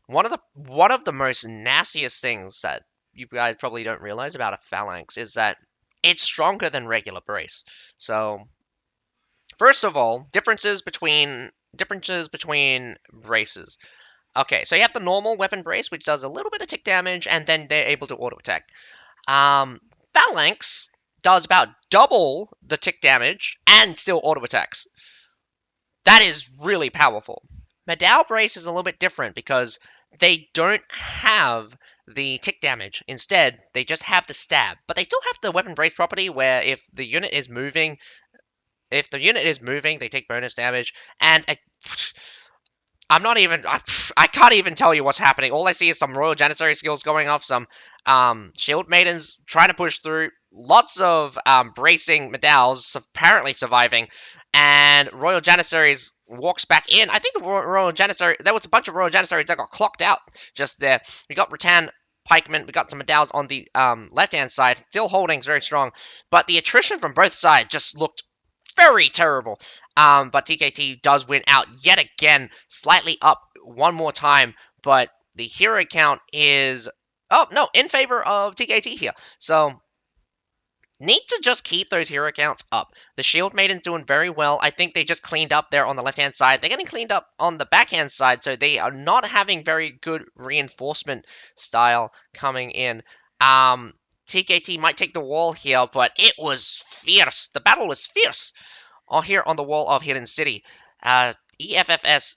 One of the most nastiest things that you guys probably don't realize about a phalanx is that it's stronger than regular brace. So, first of all, differences between braces. Okay, so you have the normal weapon brace, which does a little bit of tick damage, and then they're able to auto attack. Phalanx does about double the tick damage and still auto attacks. That is really powerful. Medal Brace is a little bit different because they don't have the tick damage. Instead, they just have the stab. But they still have the weapon brace property where if the unit is moving, they take bonus damage. And I'm not even. I can't even tell you what's happening. All I see is some Royal Janissary skills going off, some Shield Maidens trying to push through, lots of bracing Medals apparently surviving, and Royal Janissaries walks back in. I think the Royal Janissary. There was a bunch of Royal Janissaries that got clocked out just there. We got Rattan Pikemen, we got some Medals on the left-hand side, still holding very strong, but the attrition from both sides just looked very terrible. But TKT does win out yet again, slightly up one more time, but the hero count is, oh no, in favor of TKT here. So need to just keep those hero counts up. The Shield Maiden's doing very well. I think they just cleaned up there on the left-hand side. They're getting cleaned up on the backhand side, so they are not having very good reinforcement style coming in. TKT might take the wall here, but it was fierce. The battle was fierce here on the wall of Hidden City. EFFS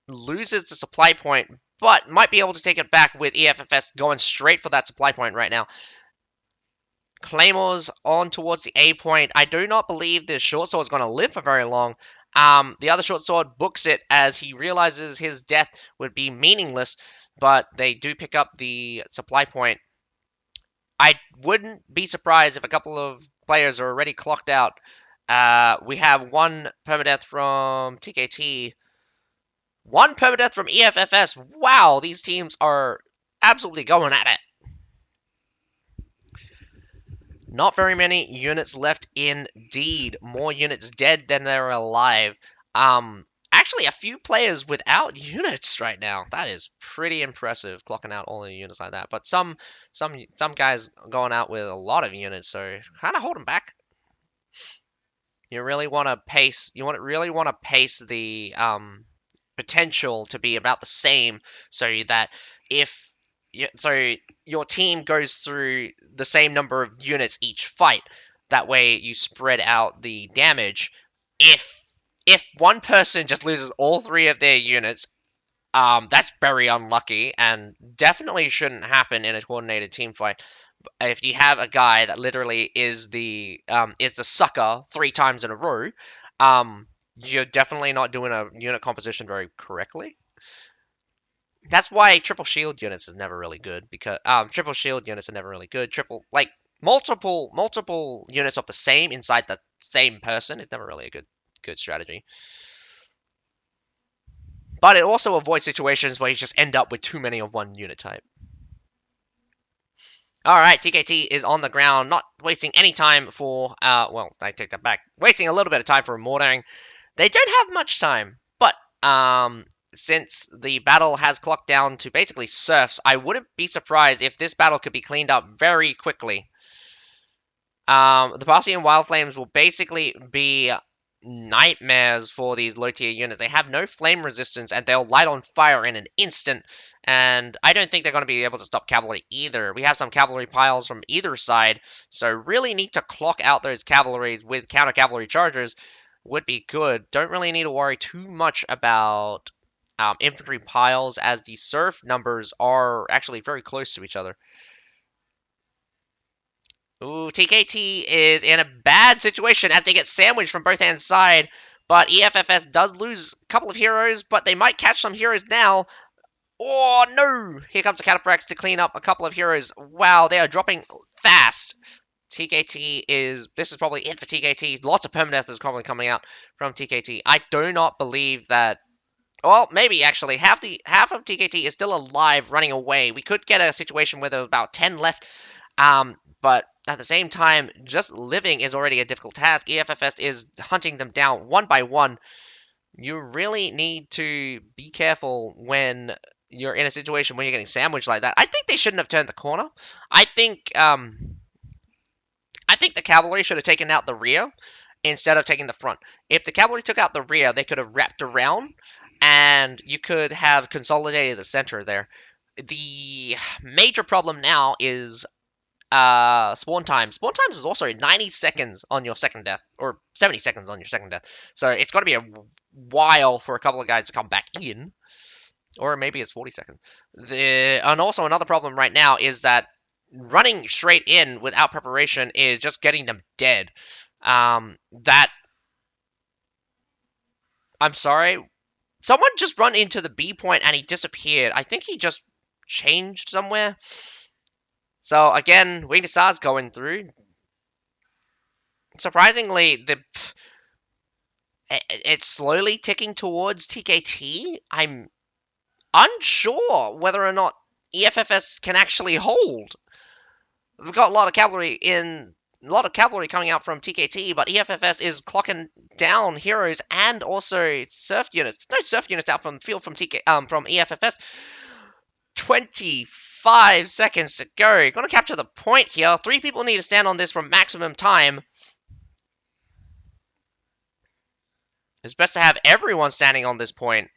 loses the supply point, but might be able to take it back with EFFS going straight for that supply point right now. Claymores on towards the A point. I do not believe this short sword is going to live for very long. The other short sword books it as he realizes his death would be meaningless, but they do pick up the supply point. I wouldn't be surprised if a couple of players are already clocked out. We have one permadeath from TKT, one permadeath from EFFS. Wow, these teams are absolutely going at it. Not very many units left indeed. More units dead than they're alive. Actually, a few players without units right now. That is pretty impressive, clocking out all the units like that. But some guys going out with a lot of units, so kind of hold them back. You really want to pace. Really want to pace the potential to be about the same, so that if your team goes through the same number of units each fight. That way you spread out the damage. If one person just loses all three of their units, that's very unlucky and definitely shouldn't happen in a coordinated team fight. If you have a guy that literally is the sucker 3 times in a row, you're definitely not doing a unit composition very correctly. That's why triple shield units is never really good, because triple shield units are never really good. Multiple units of the same inside the same person is never really a good strategy. But it also avoids situations where you just end up with too many of one unit type. Alright, TKT is on the ground, not wasting any time for, well, I take that back. Wasting a little bit of time for mortaring. They don't have much time, but, since the battle has clocked down to basically serfs, I wouldn't be surprised if this battle could be cleaned up very quickly. The Parthian Wild Flames will basically be nightmares for these low-tier units. They have no flame resistance, and they'll light on fire in an instant, and I don't think they're going to be able to stop cavalry either. We have some cavalry piles from either side, so really need to clock out those cavalries with counter-cavalry chargers would be good. Don't really need to worry too much about infantry piles, as the serf numbers are actually very close to each other. Ooh, TKT is in a bad situation as they get sandwiched from both hands side, but EFFS does lose a couple of heroes, but they might catch some heroes now. Oh, no! Here comes the Cataprax to clean up a couple of heroes. Wow, they are dropping fast. This is probably it for TKT. Lots of permadeath is probably coming out from TKT. I do not believe that. Well, maybe actually half of TKT is still alive, running away. We could get a situation where there's about 10 left, but at the same time, just living is already a difficult task. EFFS is hunting them down one by one. You really need to be careful when you're in a situation where you're getting sandwiched like that. I think they shouldn't have turned the corner. I think the cavalry should have taken out the rear instead of taking the front. If the cavalry took out the rear, they could have wrapped around, and you could have consolidated the center there. The major problem now is spawn time. Spawn times is also 90 seconds on your second death, or 70 seconds on your second death. So it's got to be a while for a couple of guys to come back in, or maybe it's 40 seconds. And also another problem right now is that running straight in without preparation is just getting them dead. That I'm sorry, someone just run into the B point and he disappeared. I think he just changed somewhere. So again, Winged Stars going through. Surprisingly, it's slowly ticking towards TKT. I'm unsure whether or not EFFS can actually hold. We've got a lot of cavalry coming out from TKT, but EFFS is clocking down heroes and also surf units. No surf units out from the field from from EFFS. 25 seconds to go. Gonna capture the point here. 3 people need to stand on this for maximum time. It's best to have everyone standing on this point.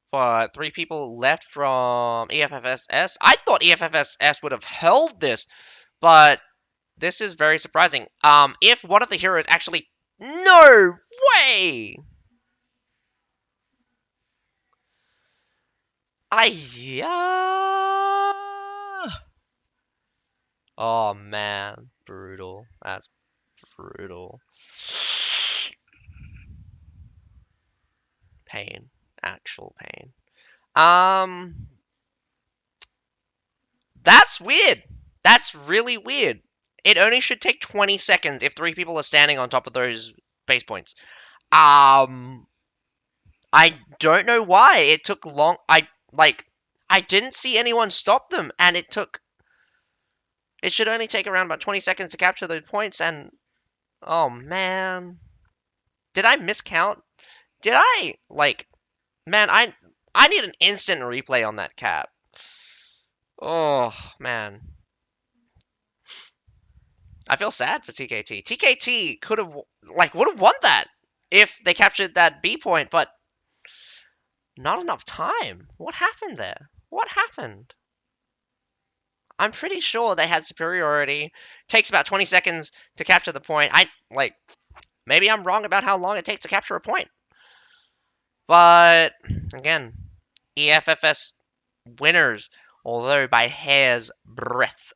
But 3 people left from EFFS. I thought EFFS would have held this, but this is very surprising. If one of the heroes actually... No way! Oh man, brutal. That's brutal. Pain. Actual pain. That's weird. That's really weird. It only should take 20 seconds if 3 people are standing on top of those base points. I don't know why it took long. I didn't see anyone stop them, and it should only take around about 20 seconds to capture those points, and oh man. Did I miscount? Did I man, I need an instant replay on that cap. Oh man. I feel sad for TKT. TKT could have would have won that if they captured that B point, but not enough time. What happened there? What happened? I'm pretty sure they had superiority. Takes about 20 seconds to capture the point. Maybe I'm wrong about how long it takes to capture a point. But again, EFFS winners, although by hair's breadth.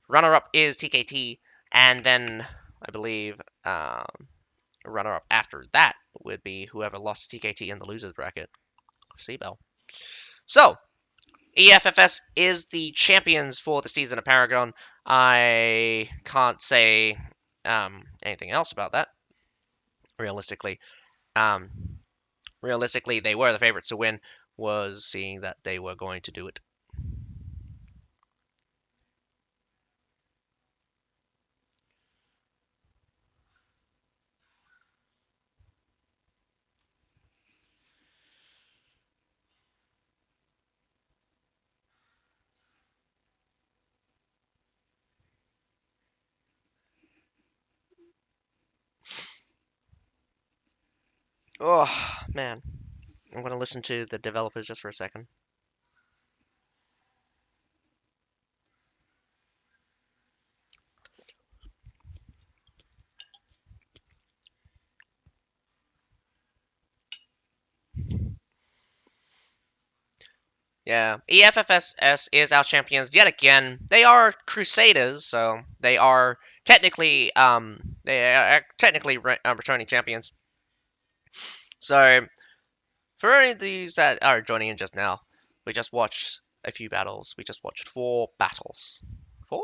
Runner-up is TKT, and then I believe runner-up after that would be whoever lost to TKT in the losers bracket, CBL. So, EFFS is the champions for the season of Paragon. I can't say anything else about that. Realistically, they were the favorites to win. Was seeing that they were going to do it. Oh, man. I'm going to listen to the developers just for a second. Yeah, EFFS is our champions yet again. They are Crusaders, so they are technically returning champions. So for any of these that are joining in just now, we just watched a few battles. We just watched 4 battles. 4?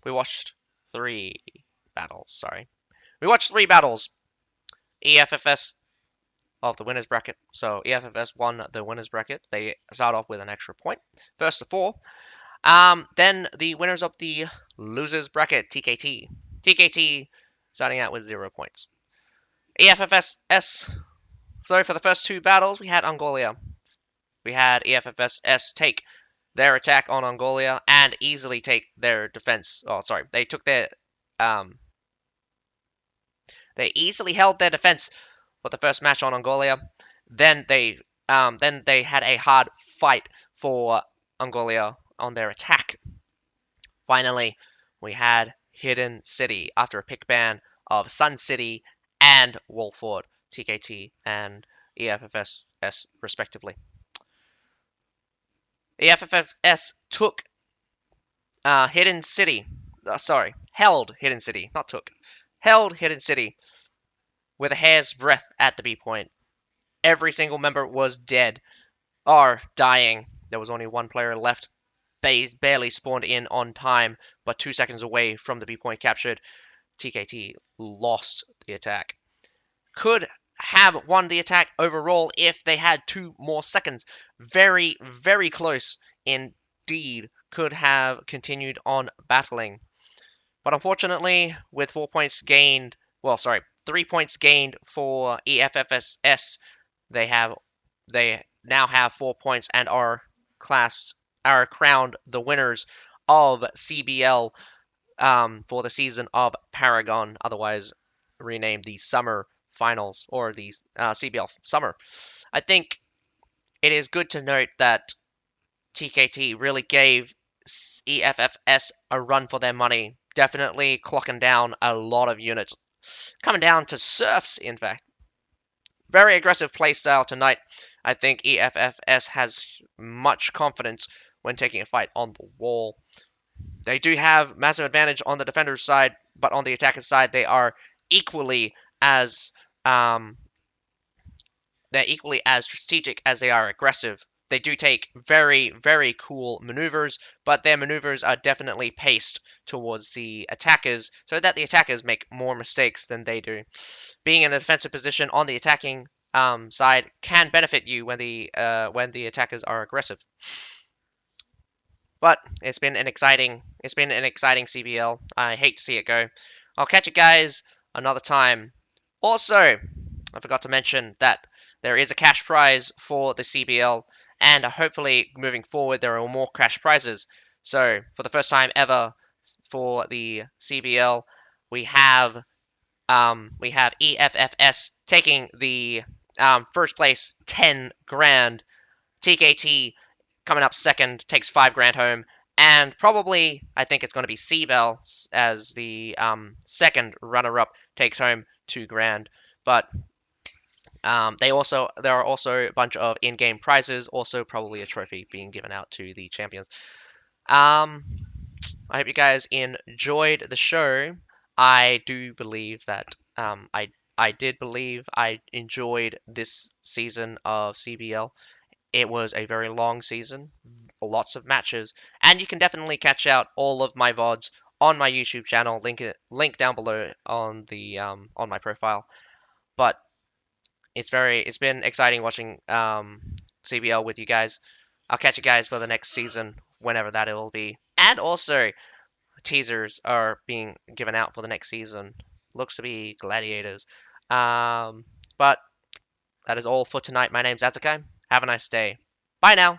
We watched 3 battles. Sorry, we watched 3 battles. EFFS of the winners bracket. So EFFS won the winners bracket. They start off with an extra point. First of 4. Then the winners of the losers bracket, TKT. TKT starting out with 0 points. EFFS. So for the first 2 battles, we had Angolia. We had EFFS take their attack on Angolia and easily take their defense. Oh, sorry. They took their they easily held their defense for the first match on Angolia. Then they had a hard fight for Angolia on their attack. Finally, we had Hidden City after a pick ban of Sun City and Wolford, TKT, and EFFS respectively. EFFS took Hidden City. Held Hidden City, not took. Held Hidden City with a hair's breadth at the B point. Every single member was dead or dying. There was only one player left. Barely spawned in on time, but 2 seconds away from the B point captured. TKT lost the attack. Could have won the attack overall if they had 2 more seconds. Very, very close indeed. Could have continued on battling. But unfortunately, with 4 points gained, 3 points gained for EFFS, they now have 4 points and are crowned the winners of CBL for the season of Paragon, otherwise renamed the Summer Finals or the CBL Summer. I think it is good to note that TKT really gave EFFS a run for their money, definitely clocking down a lot of units, coming down to serfs, in fact. Very aggressive playstyle tonight. I think EFFS has much confidence when taking a fight on the wall. They do have massive advantage on the defender's side, but on the attacker's side, they are equally as um, they're equally as strategic as they are aggressive. They do take very, very cool maneuvers, but their maneuvers are definitely paced towards the attackers so that the attackers make more mistakes than they do. Being in a defensive position on the attacking side can benefit you when the attackers are aggressive. But it's been an exciting CBL. I hate to see it go. I'll catch you guys another time. Also, I forgot to mention that there is a cash prize for the CBL, and hopefully moving forward there are more cash prizes. So for the first time ever for the CBL, we have EFFS taking the first place 10 grand. TKT coming up second takes 5 grand home, and probably I think it's going to be CBL as the second runner-up takes home 2 grand. But there are also a bunch of in-game prizes, also probably a trophy being given out to the champions. I hope you guys enjoyed the show. I do believe that I did believe I enjoyed this season of CBL. It was a very long season, lots of matches, and you can definitely catch out all of my VODs on my YouTube channel. Link down below on the on my profile. But it's been exciting watching CBL with you guys. I'll catch you guys for the next season, whenever that it will be. And also, teasers are being given out for the next season. Looks to be Gladiators. But that is all for tonight. My name's Azukai. Have a nice day. Bye now.